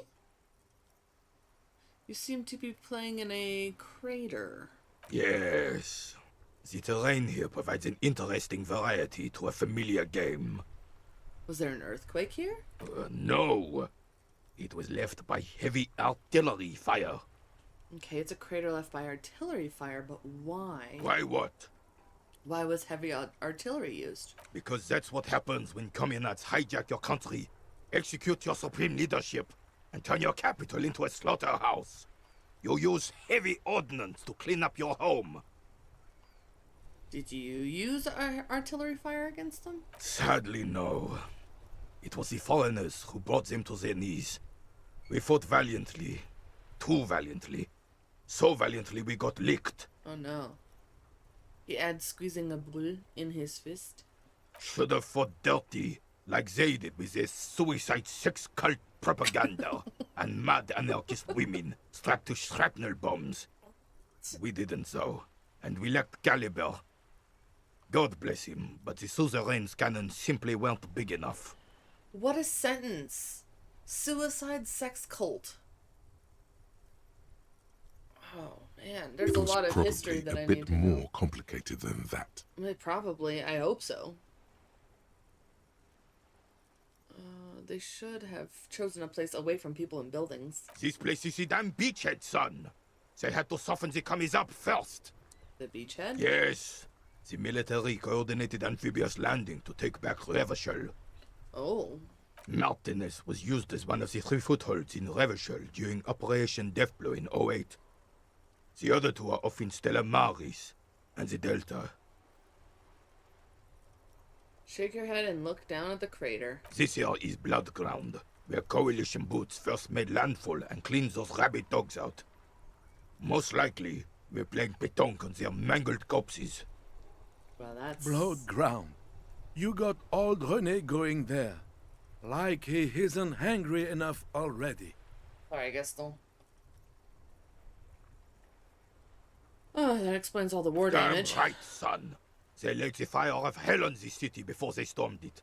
Speaker 1: You seem to be playing in a crater.
Speaker 6: Yes. The terrain here provides an interesting variety to a familiar game.
Speaker 1: Was there an earthquake here?
Speaker 6: No. It was left by heavy artillery fire.
Speaker 1: Okay, it's a crater left by artillery fire, but why?
Speaker 6: Why what?
Speaker 1: Why was heavy artillery used?
Speaker 6: Because that's what happens when communards hijack your country, execute your supreme leadership, and turn your capital into a slaughterhouse. You use heavy ordnance to clean up your home.
Speaker 1: Did you use artillery fire against them?
Speaker 6: Sadly, no. It was the foreigners who brought them to their knees. We fought valiantly. Too valiantly. So valiantly we got licked.
Speaker 1: Oh no. He adds squeezing a bull in his fist.
Speaker 6: Should have fought dirty, like they did with their suicide sex cult propaganda and mad anarchist women strapped to shrapnel bombs. We didn't, though, and we lacked caliber. God bless him, but the suzerain's cannons simply weren't big enough.
Speaker 1: What a sentence. Suicide sex cult. Oh, man. There's
Speaker 2: It
Speaker 1: a
Speaker 2: was
Speaker 1: lot of
Speaker 2: probably
Speaker 1: history that
Speaker 2: a
Speaker 1: I
Speaker 2: bit
Speaker 1: need to
Speaker 2: more
Speaker 1: know.
Speaker 2: complicated than that.
Speaker 1: Probably. I hope so. They should have chosen a place away from people and buildings.
Speaker 6: This place is a damn beachhead, son. They had to soften the commies up first.
Speaker 1: The beachhead?
Speaker 6: Yes. The military coordinated amphibious landing to take back Revachol.
Speaker 1: Oh.
Speaker 6: Martinez was used as one of the 3 footholds in Revachol during Operation Deathblow in '08. The other 2 are off in Stella Maris and the Delta.
Speaker 1: Shake your head and look down at the crater.
Speaker 6: This here is Blood Ground, where Coalition boots first made landfall and cleaned those rabid dogs out. Most likely, we're playing pétanque on their mangled corpses.
Speaker 1: Well, that's...
Speaker 7: Blood ground. You got old René going there. Like he isn't hungry enough already.
Speaker 1: Sorry, Gaston. Oh, that explains all the war
Speaker 6: Damn
Speaker 1: damage.
Speaker 6: right, son. They laid the fire of hell on the city before they stormed it.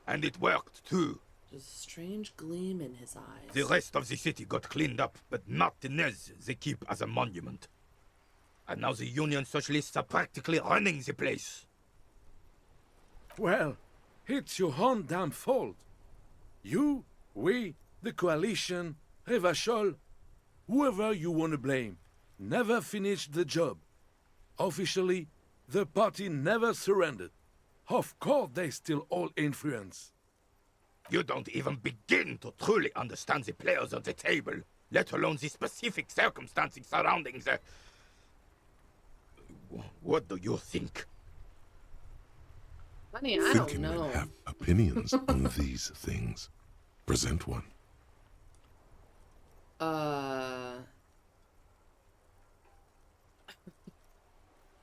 Speaker 6: And it worked, too.
Speaker 1: There's a strange gleam in his eyes.
Speaker 6: The rest of the city got cleaned up, but Martinez they keep as a monument. And now the Union Socialists are practically running the place.
Speaker 7: Well, it's your own damn fault. You, we, the coalition, Revachol, whoever you want to blame, never finished the job. Officially, the party never surrendered. Of course they still all influence.
Speaker 6: You don't even begin to truly understand the players on the table, let alone the specific circumstances surrounding the... What do you think?
Speaker 1: Honey, I don't
Speaker 2: Thinking
Speaker 1: know.
Speaker 2: men have opinions on these things. Present one.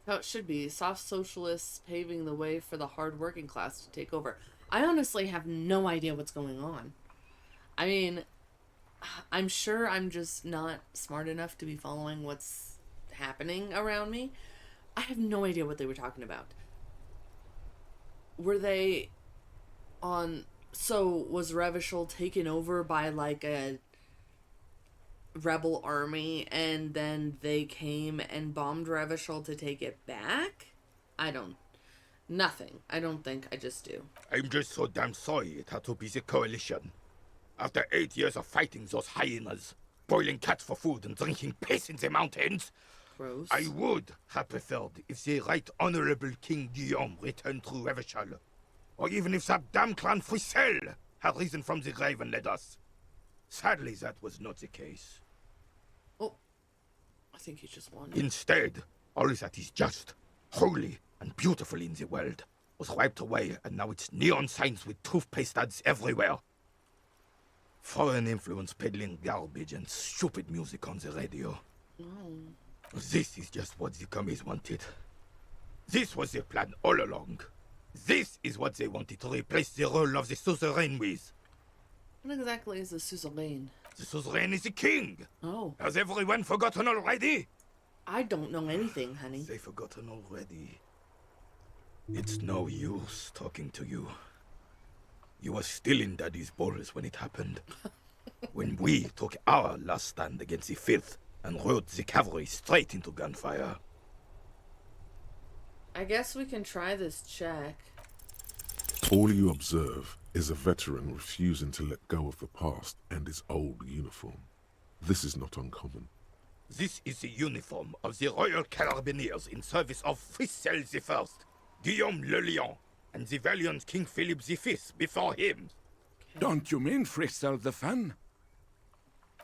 Speaker 1: How it should be. Soft socialists paving the way for the hard working class to take over. I honestly have no idea what's going on. I mean, I'm sure I'm just not smart enough to be following what's happening around me. I have no idea what they were talking about. Were they on... So, was Revachol taken over by, like, a rebel army, and then they came and bombed Revachol to take it back? Nothing. I don't think. I just do.
Speaker 6: I'm just so damn sorry it had to be the coalition. After 8 years of fighting those hyenas, boiling cats for food and drinking piss in the mountains,
Speaker 1: Gross.
Speaker 6: I would have preferred if the Right Honorable King Guillaume returned through Revachol. Or even if that damn clan Frissel had risen from the grave and led us. Sadly, that was not the case.
Speaker 1: Oh. I think he just won.
Speaker 6: Instead, all that is just, holy, and beautiful in the world was wiped away, and now it's neon signs with toothpaste ads everywhere. Foreign influence peddling garbage and stupid music on the radio. This is just what the commies wanted. This was their plan all along. This is what they wanted to replace the role of the suzerain with.
Speaker 1: What exactly is a suzerain?
Speaker 6: The suzerain is the king.
Speaker 1: Oh.
Speaker 6: Has everyone forgotten already?
Speaker 1: I don't know anything, honey.
Speaker 6: They've forgotten already. It's no use talking to you. You were still in Daddy's balls when it happened. When we took our last stand against the filth and rode the cavalry straight into gunfire.
Speaker 1: I guess we can try this check.
Speaker 2: All you observe is a veteran refusing to let go of the past and his old uniform. This is not uncommon.
Speaker 6: This is the uniform of the Royal Carabineers in service of Frissel I, Guillaume le Lion, and the valiant King Philip V before him.
Speaker 7: Don't you mean Frissel the Fan?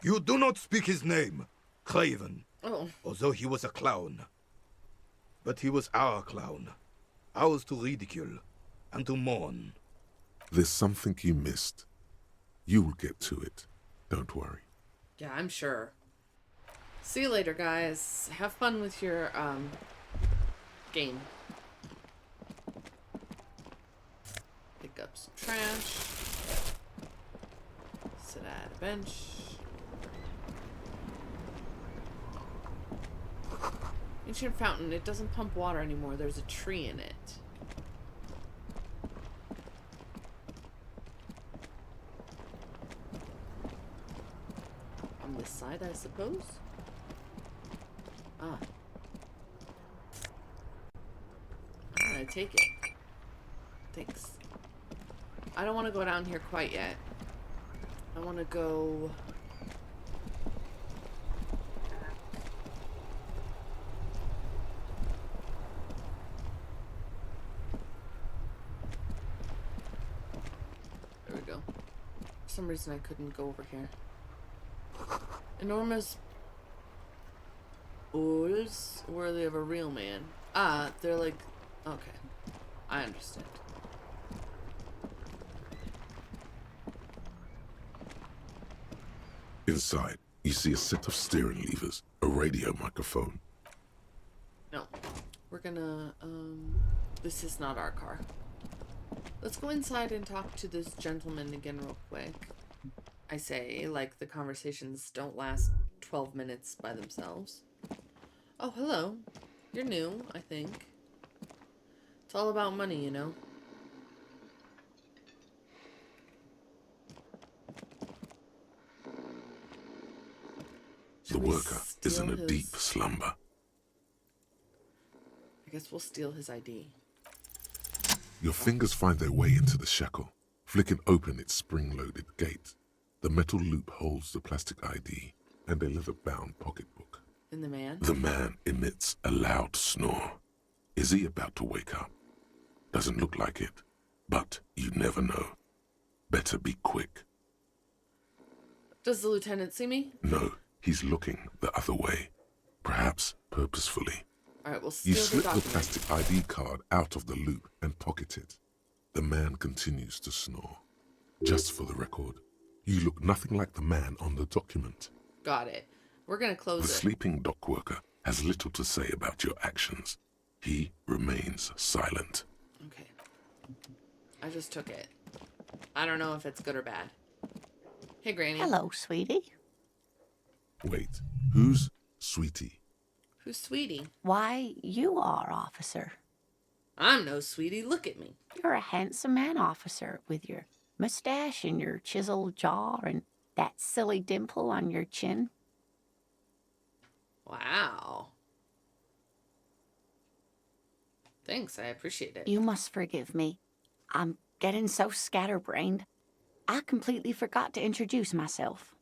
Speaker 6: You do not speak his name, Craven,
Speaker 1: Oh.
Speaker 6: although he was a clown. But he was our clown, ours to ridicule and to mourn.
Speaker 2: There's something you missed. You will get to it. Don't worry.
Speaker 1: Yeah, I'm sure. See you later, guys. Have fun with your, game. up some trash. Sit at a bench. Ancient fountain. It doesn't pump water anymore. There's a tree in it. On this side, I suppose? Ah. I'm gonna take it. Thanks. I don't want to go down here quite yet. I want to go... There we go. For some reason I couldn't go over here. Enormous bulls worthy of a real man. Ah, they're like... Okay. I understand.
Speaker 2: Inside, you see a set of steering levers, a radio microphone.
Speaker 1: No. We're gonna, this is not our car. Let's go inside and talk to this gentleman again real quick. I say, like, the conversations don't last 12 minutes by themselves. Oh, hello. You're new, I think. It's all about money, you know.
Speaker 2: The worker is in a deep slumber.
Speaker 1: I guess we'll steal his ID.
Speaker 2: Your fingers find their way into the shackle, flicking open its spring-loaded gate. The metal loop holds the plastic ID and a leather-bound pocketbook.
Speaker 1: And the man?
Speaker 2: The man emits a loud snore. Is he about to wake up? Doesn't look like it, but you never know. Better be quick.
Speaker 1: Does the lieutenant see me?
Speaker 2: No, he's looking the other way, perhaps purposefully.
Speaker 1: Alright, we'll steal
Speaker 2: You slip
Speaker 1: the
Speaker 2: the
Speaker 1: document.
Speaker 2: plastic ID card out of the loop and pocket it. The man continues to snore. Just for the record, you look nothing like the man on the document.
Speaker 1: Got it. We're gonna close
Speaker 2: The
Speaker 1: it.
Speaker 2: sleeping dock worker has little to say about your actions. He remains silent.
Speaker 1: Okay. I just took it. I don't know if it's good or bad. Hey, Granny.
Speaker 3: Hello, sweetie.
Speaker 2: Wait, who's Sweetie?
Speaker 1: Who's Sweetie?
Speaker 3: Why, you are, officer.
Speaker 1: I'm no Sweetie. Look at me.
Speaker 3: You're a handsome man, officer, with your mustache and your chiseled jaw and that silly dimple on your chin.
Speaker 1: Wow. Thanks, I appreciate it.
Speaker 3: You must forgive me. I'm getting so scatterbrained. I completely forgot to introduce myself.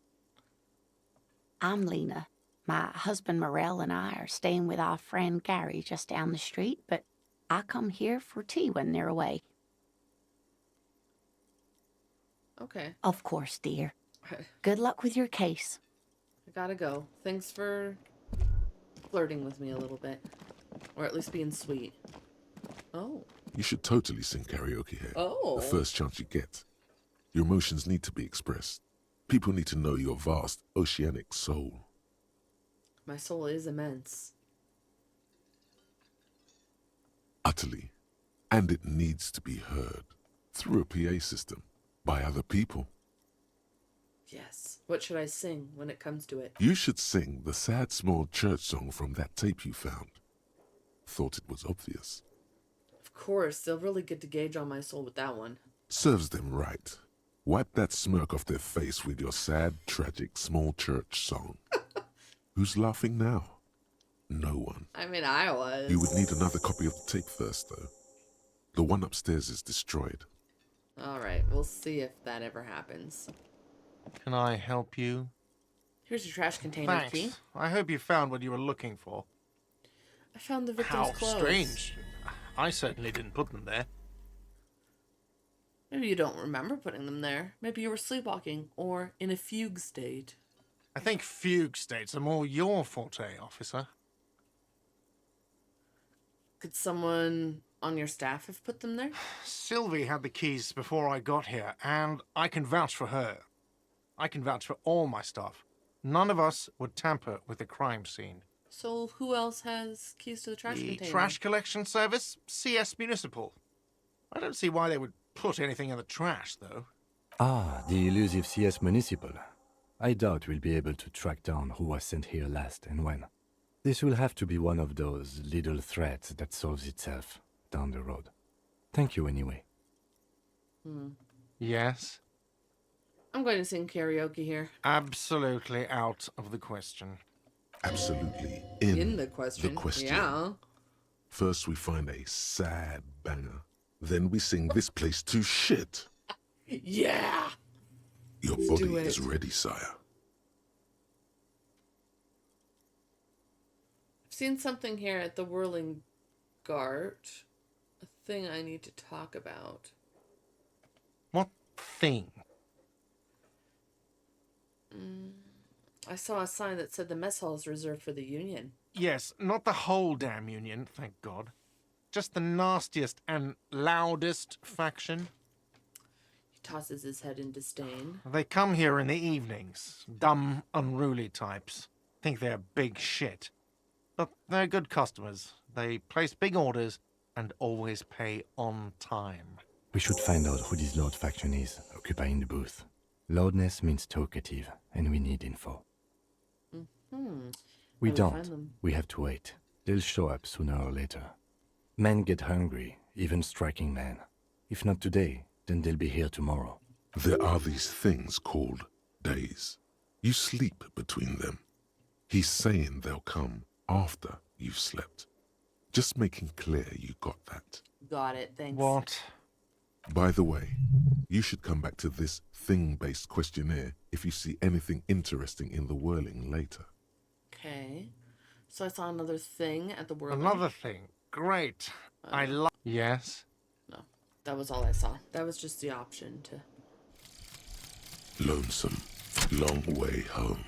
Speaker 3: I'm Lena. My husband Morel and I are staying with our friend Gary just down the street, but I come here for tea when they're away.
Speaker 1: Okay.
Speaker 3: Of course, dear. Good luck with your case.
Speaker 1: I gotta go. Thanks for flirting with me a little bit. Or at least being sweet. Oh.
Speaker 2: You should totally sing karaoke here.
Speaker 1: Oh.
Speaker 2: The first chance you get. Your emotions need to be expressed. People need to know your vast, oceanic soul.
Speaker 1: My soul is immense.
Speaker 2: Utterly. And it needs to be heard. Through a PA system. By other people.
Speaker 1: Yes. What should I sing when it comes to it?
Speaker 2: You should sing the sad small church song from that tape you found. Thought it was obvious.
Speaker 1: Of course, they'll really get to gauge on my soul with that one.
Speaker 2: Serves them right. Wipe that smirk off their face with your sad, tragic, small church song. Who's laughing now? No one.
Speaker 1: I mean, I was.
Speaker 2: You would need another copy of the tape first, though. The one upstairs is destroyed.
Speaker 1: Alright, we'll see if that ever happens.
Speaker 8: Can I help you?
Speaker 1: Here's your trash container key.
Speaker 8: Thanks. I hope you found what you were looking for.
Speaker 1: I found the victim's
Speaker 8: How
Speaker 1: clothes.
Speaker 8: strange. I certainly didn't put them there.
Speaker 1: Maybe you don't remember putting them there. Maybe you were sleepwalking or in a fugue state.
Speaker 8: I think fugue states are more your forte, officer.
Speaker 1: Could someone on your staff have put them there?
Speaker 8: Sylvie had the keys before I got here, and I can vouch for her. I can vouch for all my staff. None of us would tamper with the crime scene.
Speaker 1: So who else has keys to the trash
Speaker 8: The
Speaker 1: container?
Speaker 8: trash collection service, CS Municipal. I don't see why they would put anything in the trash, though.
Speaker 4: Ah, the elusive CS Municipal. I doubt we'll be able to track down who was sent here last and when. This will have to be one of those little threats that solves itself down the road. Thank you anyway.
Speaker 8: Yes?
Speaker 1: I'm going to sing karaoke here.
Speaker 8: Absolutely out of the question.
Speaker 2: Absolutely
Speaker 1: In the question. Yeah.
Speaker 2: First we find a sad banger. Then we sing this place to shit.
Speaker 1: Yeah.
Speaker 2: Your
Speaker 1: Let's
Speaker 2: body
Speaker 1: do it.
Speaker 2: is ready, sire.
Speaker 1: I've seen something here at the Whirling Gart. A thing I need to talk about.
Speaker 8: What thing?
Speaker 1: I saw a sign that said the mess hall is reserved for the Union.
Speaker 8: Yes, not the whole damn Union, thank God. Just the nastiest and loudest faction.
Speaker 1: He tosses his head in disdain.
Speaker 8: They come here in the evenings. Dumb, unruly types. Think they're big shit. But they're good customers. They place big orders and always pay on time.
Speaker 4: We should find out who this Lord faction is, occupying the booth. Loudness means talkative, and we need info. We
Speaker 1: How do we find
Speaker 4: don't.
Speaker 1: them?
Speaker 4: We have to wait. They'll show up sooner or later. Men get hungry, even striking men. If not today, then they'll be here tomorrow.
Speaker 2: There are these things called days. You sleep between them. He's saying they'll come after you've slept. Just making clear you got that.
Speaker 1: Got it, thanks.
Speaker 8: What?
Speaker 2: By the way, you should come back to this thing-based questionnaire if you see anything interesting in the whirling later.
Speaker 1: Okay. So I saw another thing at the Whirling.
Speaker 8: Another thing. Great. I love... Yes?
Speaker 1: No, that was all I saw. That was just the option to...
Speaker 2: Lonesome, long way home.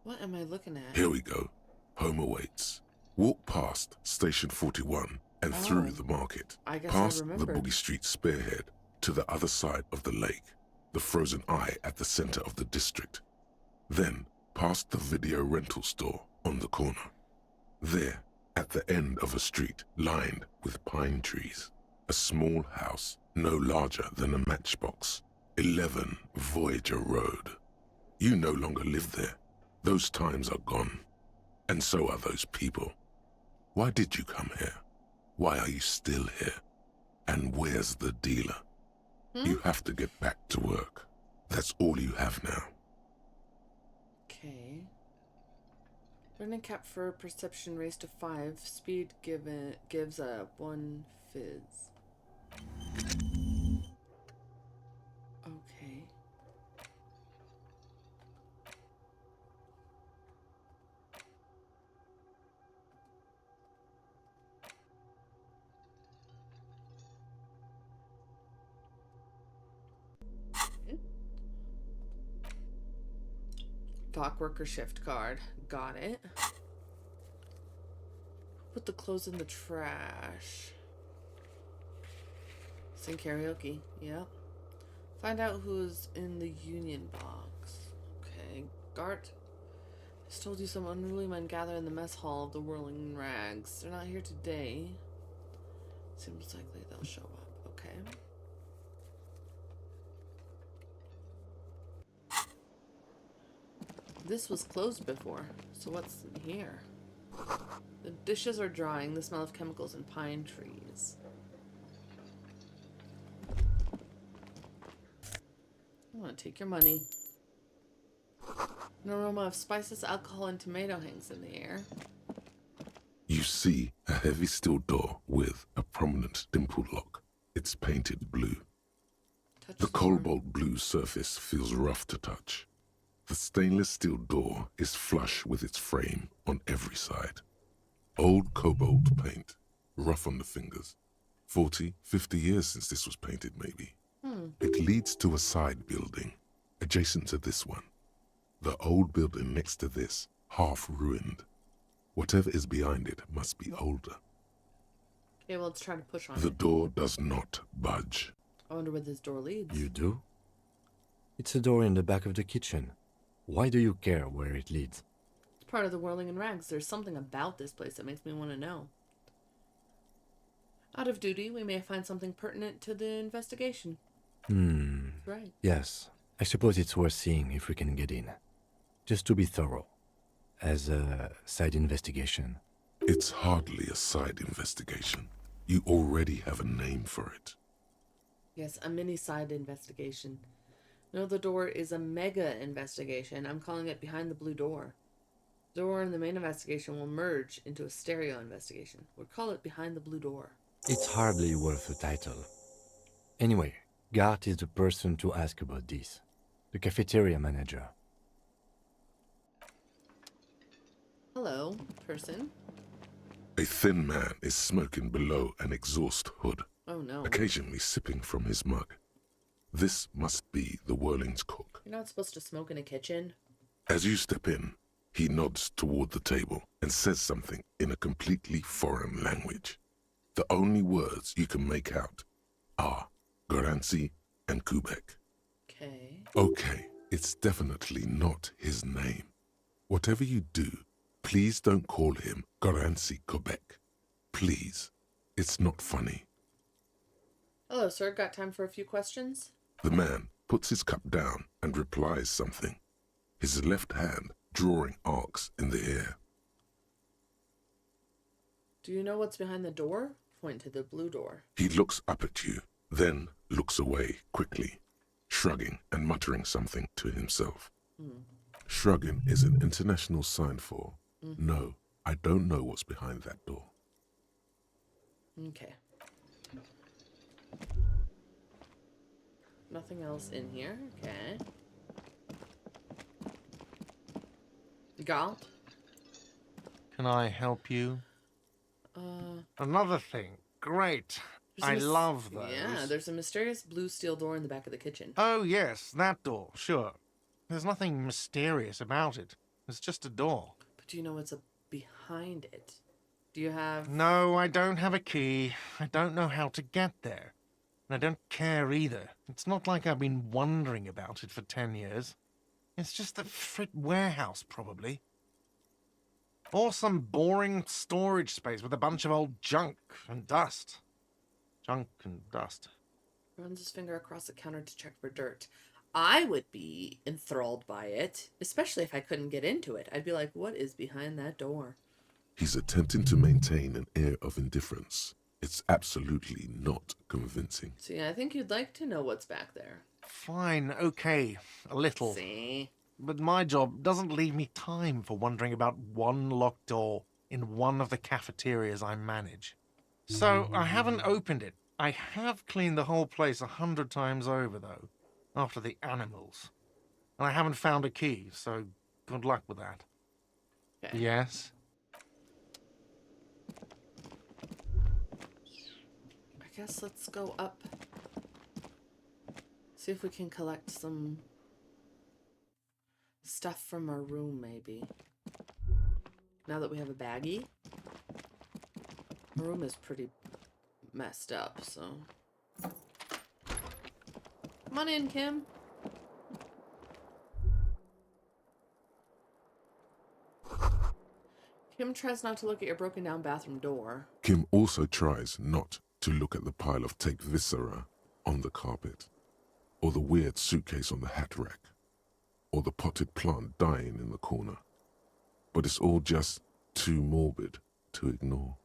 Speaker 1: What am I looking at?
Speaker 2: Here we go. Home awaits. Walk past Station 41 and through the market.
Speaker 1: I guess I
Speaker 2: past the
Speaker 1: remembered.
Speaker 2: Boogie Street spearhead to the other side of the lake. The frozen eye at the center of the district. Then past the video rental store on the corner. There, at the end of a street lined with pine trees, a small house no larger than a matchbox. 11 Voyager Road. You no longer live there. Those times are gone. And so are those people. Why did you come here? Why are you still here? And where's the dealer? You have to get back to work. That's all you have now.
Speaker 1: Okay. Learning cap for perception raised to 5. Speed gives a 1 fizz. Okay. Dock worker shift card. Got it. Put the clothes in the trash. Sing karaoke. Yep. Find out who's in the Union box. Okay. Gart. I just told you some unruly men gather in the mess hall of the Whirling Rags. They're not here today. Seems likely they'll show up. Okay. This was closed before, so what's in here? The dishes are drying, the smell of chemicals and pine trees. I want to take your money. An aroma of spices, alcohol, and tomato hangs in the air.
Speaker 2: You see a heavy steel door with a prominent dimple lock. It's painted blue.
Speaker 1: Touch
Speaker 2: The
Speaker 1: door.
Speaker 2: cobalt blue surface feels rough to touch. The stainless steel door is flush with its frame on every side. Old cobalt paint, rough on the fingers. 40, 50 years since this was painted, maybe. It leads to a side building, adjacent to this one. The old building next to this, half ruined. Whatever is behind it must be older.
Speaker 1: Okay, well, let's try to push on
Speaker 2: The
Speaker 1: it.
Speaker 2: door does not budge.
Speaker 1: I wonder where this door leads.
Speaker 4: You do? It's a door in the back of the kitchen. Why do you care where it leads?
Speaker 1: It's part of the Whirling and Rags. There's something about this place that makes me want to know. Out of duty, we may find something pertinent to the investigation. Right.
Speaker 4: Yes. I suppose it's worth seeing if we can get in. Just to be thorough. As a side investigation.
Speaker 2: It's hardly a side investigation. You already have a name for it.
Speaker 1: Yes, a mini side investigation. No, the door is a mega investigation. I'm calling it Behind the Blue Door. The door and the main investigation will merge into a stereo investigation. We'll call it Behind the Blue Door.
Speaker 4: It's hardly worth a title. Anyway, Gart is the person to ask about this. The cafeteria manager.
Speaker 1: Hello, person.
Speaker 2: A thin man is smoking below an exhaust hood,
Speaker 1: Oh no.
Speaker 2: occasionally sipping from his mug. This must be the Whirling's cook.
Speaker 1: You're not supposed to smoke in a kitchen.
Speaker 2: As you step in, he nods toward the table and says something in a completely foreign language. The only words you can make out are Garancy and Kubek.
Speaker 1: Okay.
Speaker 2: Okay, it's definitely not his name. Whatever you do, please don't call him Garancy Kubek. Please. It's not funny.
Speaker 1: Hello, sir. Got time for a few questions?
Speaker 2: The man puts his cup down and replies something, his left hand drawing arcs in the air.
Speaker 1: Do you know what's behind the door? Point to the blue door.
Speaker 2: He looks up at you, then looks away quickly, shrugging and muttering something to himself. Shrugging is an international sign for, no, I don't know what's behind that door.
Speaker 1: Okay. Nothing else in here. Okay. Galt?
Speaker 8: Can I help you? Another thing. Great.
Speaker 1: There's a
Speaker 8: I
Speaker 1: mys-
Speaker 8: love those.
Speaker 1: Yeah, there's a mysterious blue steel door in the back of the kitchen.
Speaker 8: Oh, yes, that door, sure. There's nothing mysterious about it. It's just a door.
Speaker 1: But do you know what's behind it? Do you have...
Speaker 8: No, I don't have a key. I don't know how to get there. And I don't care either. It's not like I've been wondering about it for 10 years. It's just a frit warehouse, probably. Or some boring storage space with a bunch of old junk and dust. Junk and dust.
Speaker 1: Runs his finger across the counter to check for dirt. I would be enthralled by it, especially if I couldn't get into it. I'd be like, what is behind that door?
Speaker 2: He's attempting to maintain an air of indifference. It's absolutely not convincing.
Speaker 1: See, I think you'd like to know what's back there.
Speaker 8: Fine, okay, a little.
Speaker 1: See?
Speaker 8: But my job doesn't leave me time for wondering about one locked door in one of the cafeterias I manage. So I haven't opened it. I have cleaned the whole place 100 times over, though, after the animals. And I haven't found a key, so good luck with that.
Speaker 1: Okay.
Speaker 8: Yes?
Speaker 1: I guess let's go up. See if we can collect some stuff from our room, maybe. Now that we have a baggie. Our room is pretty messed up, so... Come on in, Kim. Kim tries not to look at your broken down bathroom door.
Speaker 2: Kim also tries not to look at the pile of tape viscera on the carpet, or the weird suitcase on the hat rack, or the potted plant dying in the corner. But it's all just too morbid to ignore.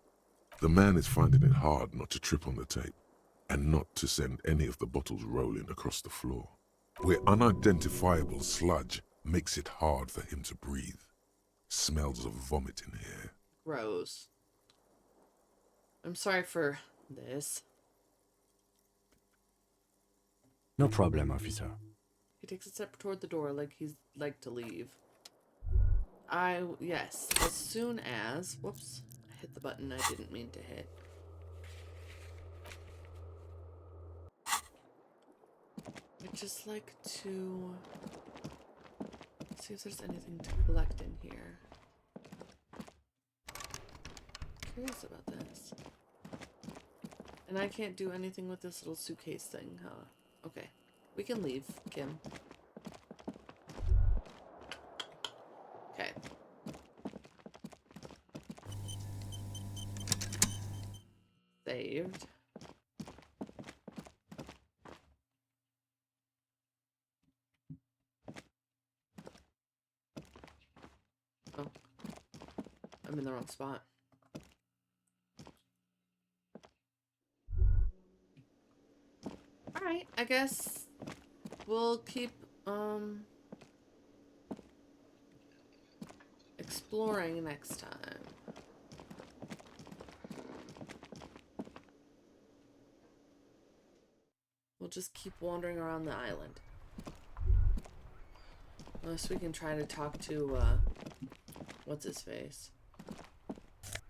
Speaker 2: The man is finding it hard not to trip on the tape, and not to send any of the bottles rolling across the floor, where unidentifiable sludge makes it hard for him to breathe. Smells of vomit in here.
Speaker 1: Gross. I'm sorry for this.
Speaker 4: No problem, officer.
Speaker 1: He takes a step toward the door like he's like to leave. Yes, as soon as... Whoops. I hit the button I didn't mean to hit. I'd just like to see if there's anything to collect in here. Curious about this. And I can't do anything with this little suitcase thing, huh? Okay. We can leave, Kim. Okay. saved. Oh. I'm in the wrong spot. Alright, I guess we'll keep, exploring next time. We'll just keep wandering around the island. Unless we can try to talk to, what's his face?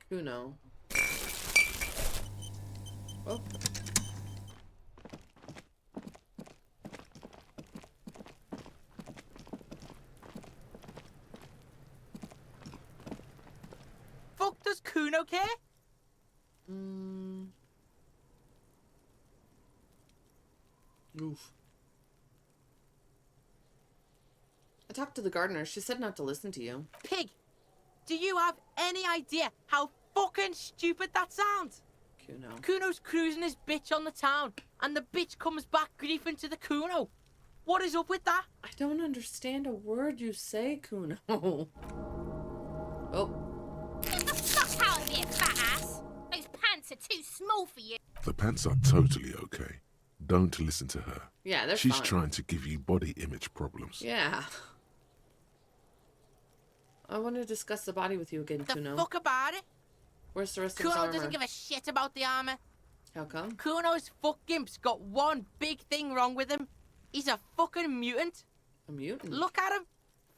Speaker 1: Kuno. Oh.
Speaker 9: Fuck does Kuno care?
Speaker 1: Oof. I talked to the gardener. She said not to listen to you.
Speaker 9: Pig, do you have any idea how fucking stupid that sounds?
Speaker 1: Kuno.
Speaker 9: Kuno's cruising his bitch on the town, and the bitch comes back griefing to the Kuno. What is up with that?
Speaker 1: I don't understand a word you say, Kuno. Oh.
Speaker 10: Get the fuck out of here, fat ass! Those pants are too small for you.
Speaker 2: The pants are totally okay. Don't listen to her.
Speaker 1: Yeah, they're
Speaker 2: She's
Speaker 1: fine.
Speaker 2: trying to give you body image problems.
Speaker 1: Yeah. I want to discuss the body with you again,
Speaker 9: The
Speaker 1: Kuno.
Speaker 9: fuck about it?
Speaker 1: Where's the rest of his
Speaker 9: Kuno
Speaker 1: armor?
Speaker 9: doesn't give a shit about the armor.
Speaker 1: How come?
Speaker 9: Kuno's fuck gimp's got one big thing wrong with him. He's a fucking mutant.
Speaker 1: A mutant?
Speaker 9: Look at him.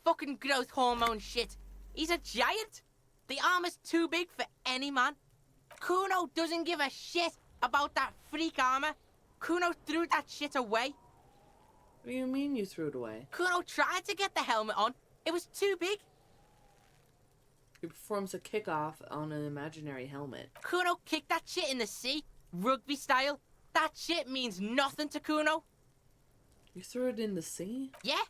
Speaker 9: Fucking growth hormone shit. He's a giant. The armor's too big for any man. Kuno doesn't give a shit about that freak armor. Kuno threw that shit away.
Speaker 1: What do you mean you threw it away?
Speaker 9: Kuno tried to get the helmet on. It was too big.
Speaker 1: He performs a kickoff on an imaginary helmet.
Speaker 9: Kuno kicked that shit in the sea, rugby style. That shit means nothing to Kuno.
Speaker 1: You threw it in the sea?
Speaker 9: Yeah,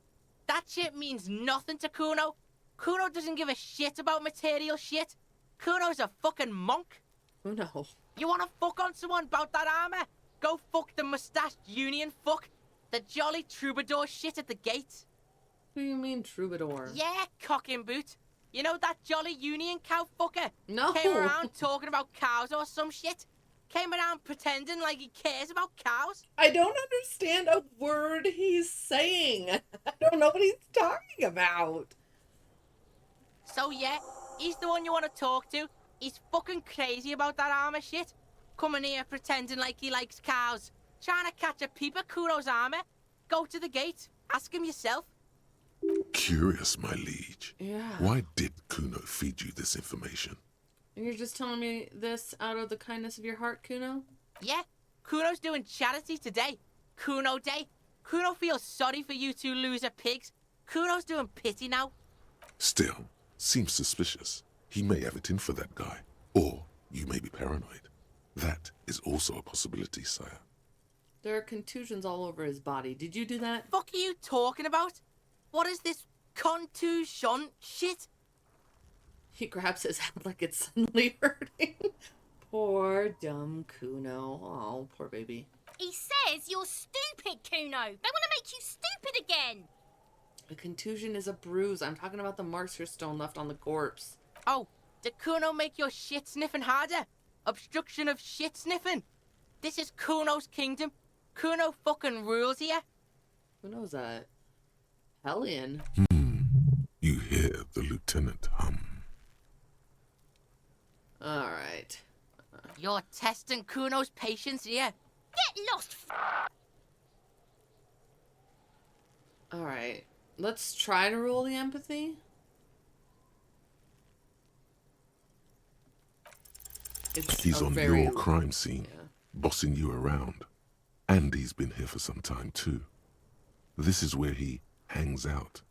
Speaker 9: that shit means nothing to Kuno. Kuno doesn't give a shit about material shit. Kuno's a fucking monk.
Speaker 1: Kuno.
Speaker 9: You wanna fuck on someone about that armor? Go fuck the mustached union fuck. The jolly troubadour shit at the gate.
Speaker 1: What do you mean, troubadour?
Speaker 9: Yeah, cock and boot. You know that jolly union cow fucker?
Speaker 1: No.
Speaker 9: Came around talking about cows or some shit. Came around pretending like he cares about cows.
Speaker 1: I don't understand a word he's saying. I don't know what he's talking about.
Speaker 9: So yeah, he's the one you want to talk to. He's fucking crazy about that armor shit. Coming here pretending like he likes cows. Trying to catch a peep at Kuno's armor. Go to the gate. Ask him yourself.
Speaker 2: Curious, my liege.
Speaker 1: Yeah.
Speaker 2: Why did Kuno feed you this information?
Speaker 1: And you're just telling me this out of the kindness of your heart, Kuno?
Speaker 9: Yeah, Kuno's doing charity today. Kuno Day. Kuno feels sorry for you two loser pigs. Kuno's doing pity now.
Speaker 2: Still, seems suspicious. He may have it in for that guy. Or you may be paranoid. That is also a possibility, sire.
Speaker 1: There are contusions all over his body. Did you do that?
Speaker 9: Fuck are you talking about? What is this contusion shit?
Speaker 1: He grabs his head like it's suddenly hurting. Poor dumb Kuno. Oh, poor baby.
Speaker 10: He says you're stupid, Kuno. They want to make you stupid again.
Speaker 1: A contusion is a bruise. I'm talking about the marks your stone left on the corpse.
Speaker 9: Oh, did Kuno make your shit sniffing harder? Obstruction of shit sniffing? This is Kuno's kingdom. Kuno fucking rules here.
Speaker 1: Who knows that? Hellion.
Speaker 2: You hear the lieutenant hum.
Speaker 1: Alright.
Speaker 9: You're testing Kuno's patience here.
Speaker 10: Get lost,
Speaker 1: Alright. Let's try to roll the empathy.
Speaker 2: He's
Speaker 1: a
Speaker 2: on
Speaker 1: very-
Speaker 2: your crime scene,
Speaker 1: Yeah.
Speaker 2: bossing you around. And he's been here for some time too. This is where he hangs out.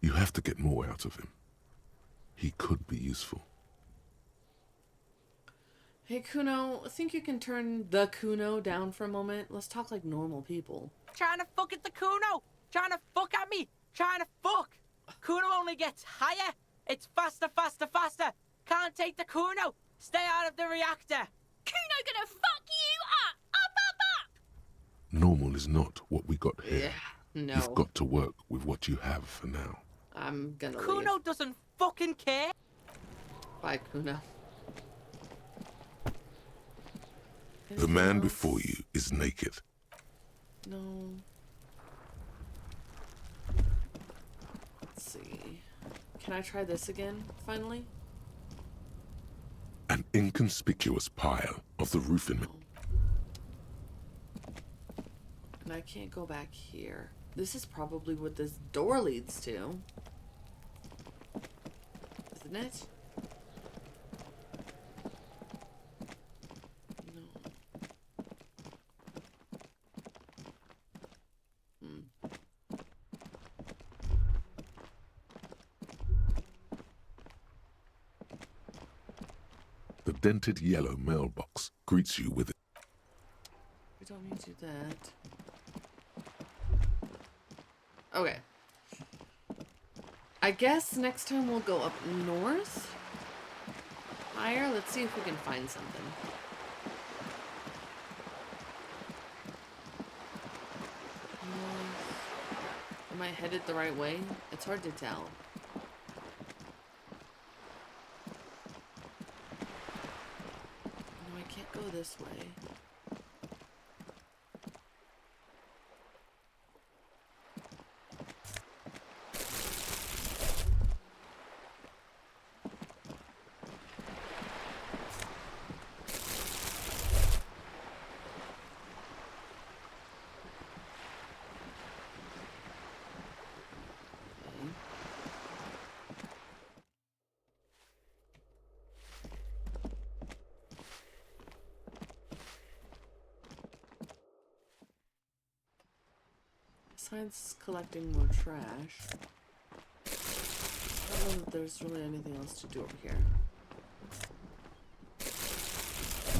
Speaker 2: You have to get more out of him. He could be useful.
Speaker 1: Hey Kuno, think you can turn the Kuno down for a moment? Let's talk like normal people.
Speaker 9: Trying to fuck at the Kuno. Trying to fuck at me. Trying to fuck. Kuno only gets higher. It's faster, faster, faster. Can't take the Kuno. Stay out of the reactor.
Speaker 10: Kuno gonna fuck
Speaker 2: normal is not what we got here.
Speaker 1: Yeah, no.
Speaker 2: You've got to work with what you have for now.
Speaker 1: I'm gonna leave.
Speaker 9: Kuno doesn't fucking care.
Speaker 1: Bye, Kuno.
Speaker 2: The man before you is naked.
Speaker 1: No. Let's see. Can I try this again, finally?
Speaker 2: An inconspicuous pile of the roofing.
Speaker 1: And I can't go back here. This is probably what this door leads to. Isn't it?
Speaker 2: The dented yellow mailbox greets you with it.
Speaker 1: We don't need to do that. Okay. I guess next time we'll go up north. Higher. Let's see if we can find something. Am I headed the right way? It's hard to tell. No, I can't go this way. Besides collecting more trash, I don't know that there's really anything else to do over here.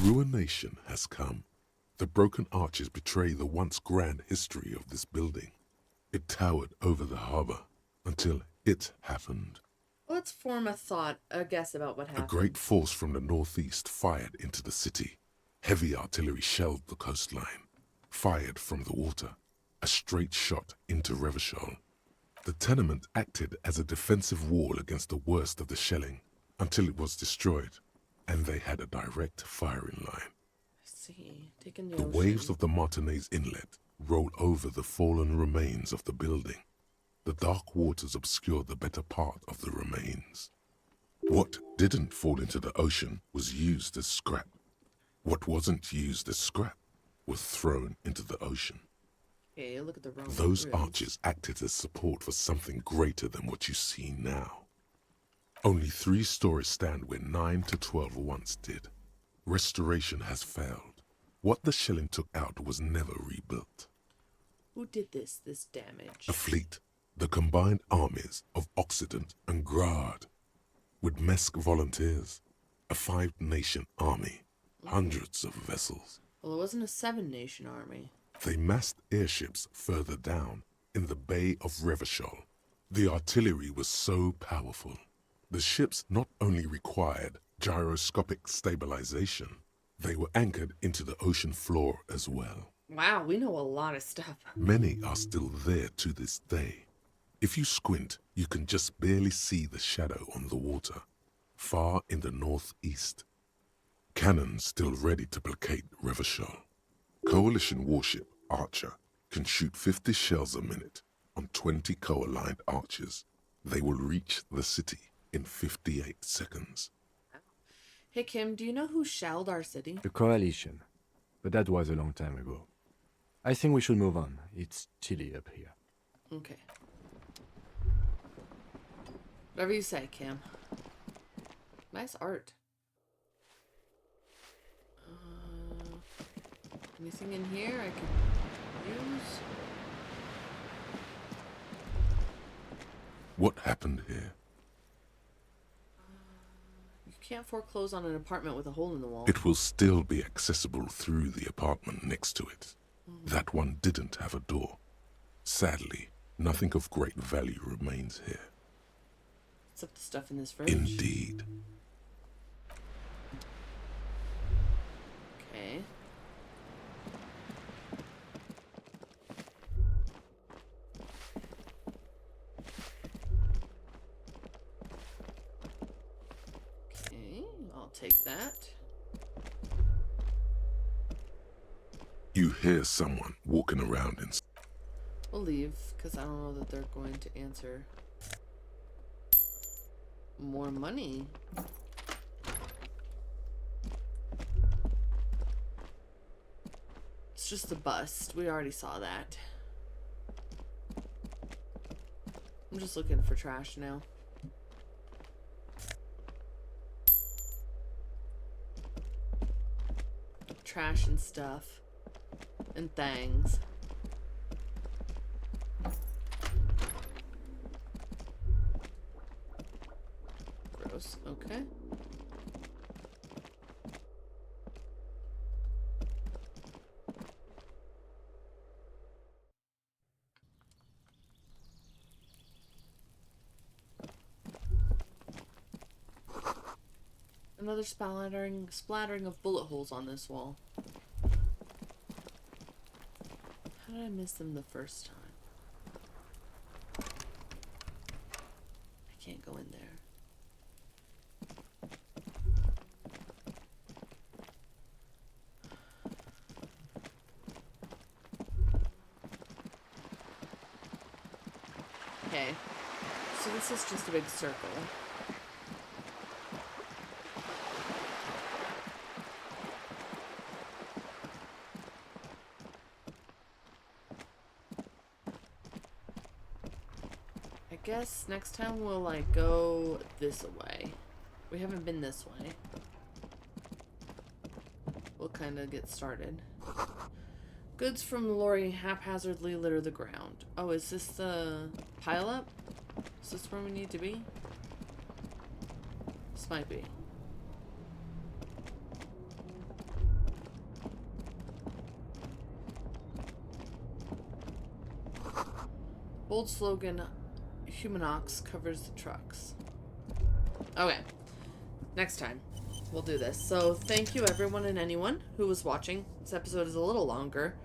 Speaker 2: Ruination has come. The broken arches betray the once grand history of this building. It towered over the harbor until it happened.
Speaker 1: Let's form a guess about what happened.
Speaker 2: A great force from the northeast fired into the city. Heavy artillery shelled the coastline, fired from the water. A straight shot into Revachol. The tenement acted as a defensive wall against the worst of the shelling until it was destroyed, and they had a direct firing line.
Speaker 1: I see. Taking the
Speaker 2: The
Speaker 1: ocean.
Speaker 2: waves of the Martinez Inlet roll over the fallen remains of the building. The dark waters obscure the better part of the remains. What didn't fall into the ocean was used as scrap. What wasn't used as scrap was thrown into the ocean.
Speaker 1: Okay, look at the Roman
Speaker 2: Those
Speaker 1: bridge.
Speaker 2: arches acted as support for something greater than what you see now. Only 3 stories stand where 9 to 12 once did. Restoration has failed. What the shelling took out was never rebuilt.
Speaker 1: Who did this damage?
Speaker 2: A fleet, the combined armies of Occident and Grad, with Mesk volunteers, a 5-nation army, hundreds of vessels.
Speaker 1: Well, it wasn't a 7-nation army.
Speaker 2: They massed airships further down, in the Bay of Revachol. The artillery was so powerful. The ships not only required gyroscopic stabilization, they were anchored into the ocean floor as well.
Speaker 1: Wow, we know a lot of stuff.
Speaker 2: Many are still there to this day. If you squint, you can just barely see the shadow on the water, far in the northeast. Cannons still ready to placate Revachol. Coalition warship Archer can shoot 50 shells a minute on 20 co-aligned archers. They will reach the city in 58 seconds.
Speaker 1: Hey Kim, do you know who shelled our city?
Speaker 4: The coalition. But that was a long time ago. I think we should move on. It's chilly up here.
Speaker 1: Okay. Whatever you say, Kim. Nice art. Anything in here I can use?
Speaker 2: What happened here?
Speaker 1: You can't foreclose on an apartment with a hole in the wall.
Speaker 2: It will still be accessible through the apartment next to it. That one didn't have a door. Sadly, nothing of great value remains here.
Speaker 1: Except the stuff in this fridge.
Speaker 2: Indeed.
Speaker 1: Okay. take that.
Speaker 2: You hear someone walking around in.
Speaker 1: We'll leave, because I don't know that they're going to answer. More money. It's just a bust. We already saw that. I'm just looking for trash now. Trash and stuff. And things. Gross. Okay. Another splattering of bullet holes on this wall. How did I miss them the first time? I can't go in there. Okay. So this is just a big circle. I guess next time we'll like go this way. We haven't been this way. We'll kind of get started. Goods from the lorry haphazardly litter the ground. Oh, is this the pile up? Is this where we need to be? This might be. Bold slogan, Humanox covers the trucks. Okay. Next time, we'll do this. So thank you everyone and anyone who was watching. This episode is a little longer.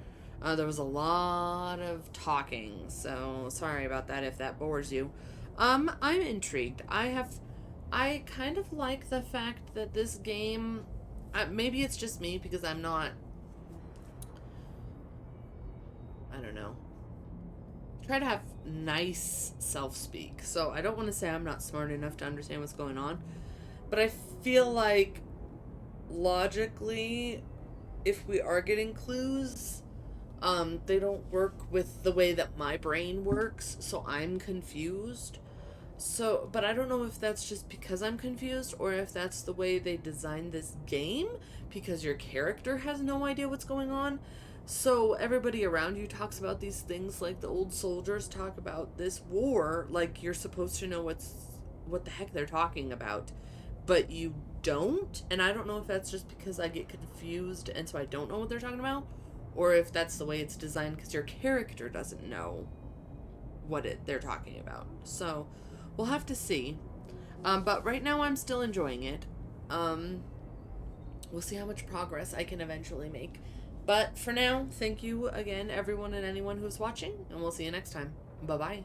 Speaker 1: There was a lot of talking, so sorry about that if that bores you. I'm intrigued. I kind of like the fact that this game, maybe it's just me because I'm not, I don't know. Try to have nice self-speak. So I don't want to say I'm not smart enough to understand what's going on, but I feel like logically, if we are getting clues, they don't work with the way that my brain works, so I'm confused. So, but I don't know if that's just because I'm confused or if that's the way they designed this game, because your character has no idea what's going on. So everybody around you talks about these things like the old soldiers talk about this war, like you're supposed to know what the heck they're talking about, but you don't. And I don't know if that's just because I get confused and so I don't know what they're talking about, or if that's the way it's designed because your character doesn't know what they're talking about. So we'll have to see. But right now I'm still enjoying it. We'll see how much progress I can eventually make. But for now, thank you again, everyone and anyone who's watching, and we'll see you next time. Bye-bye.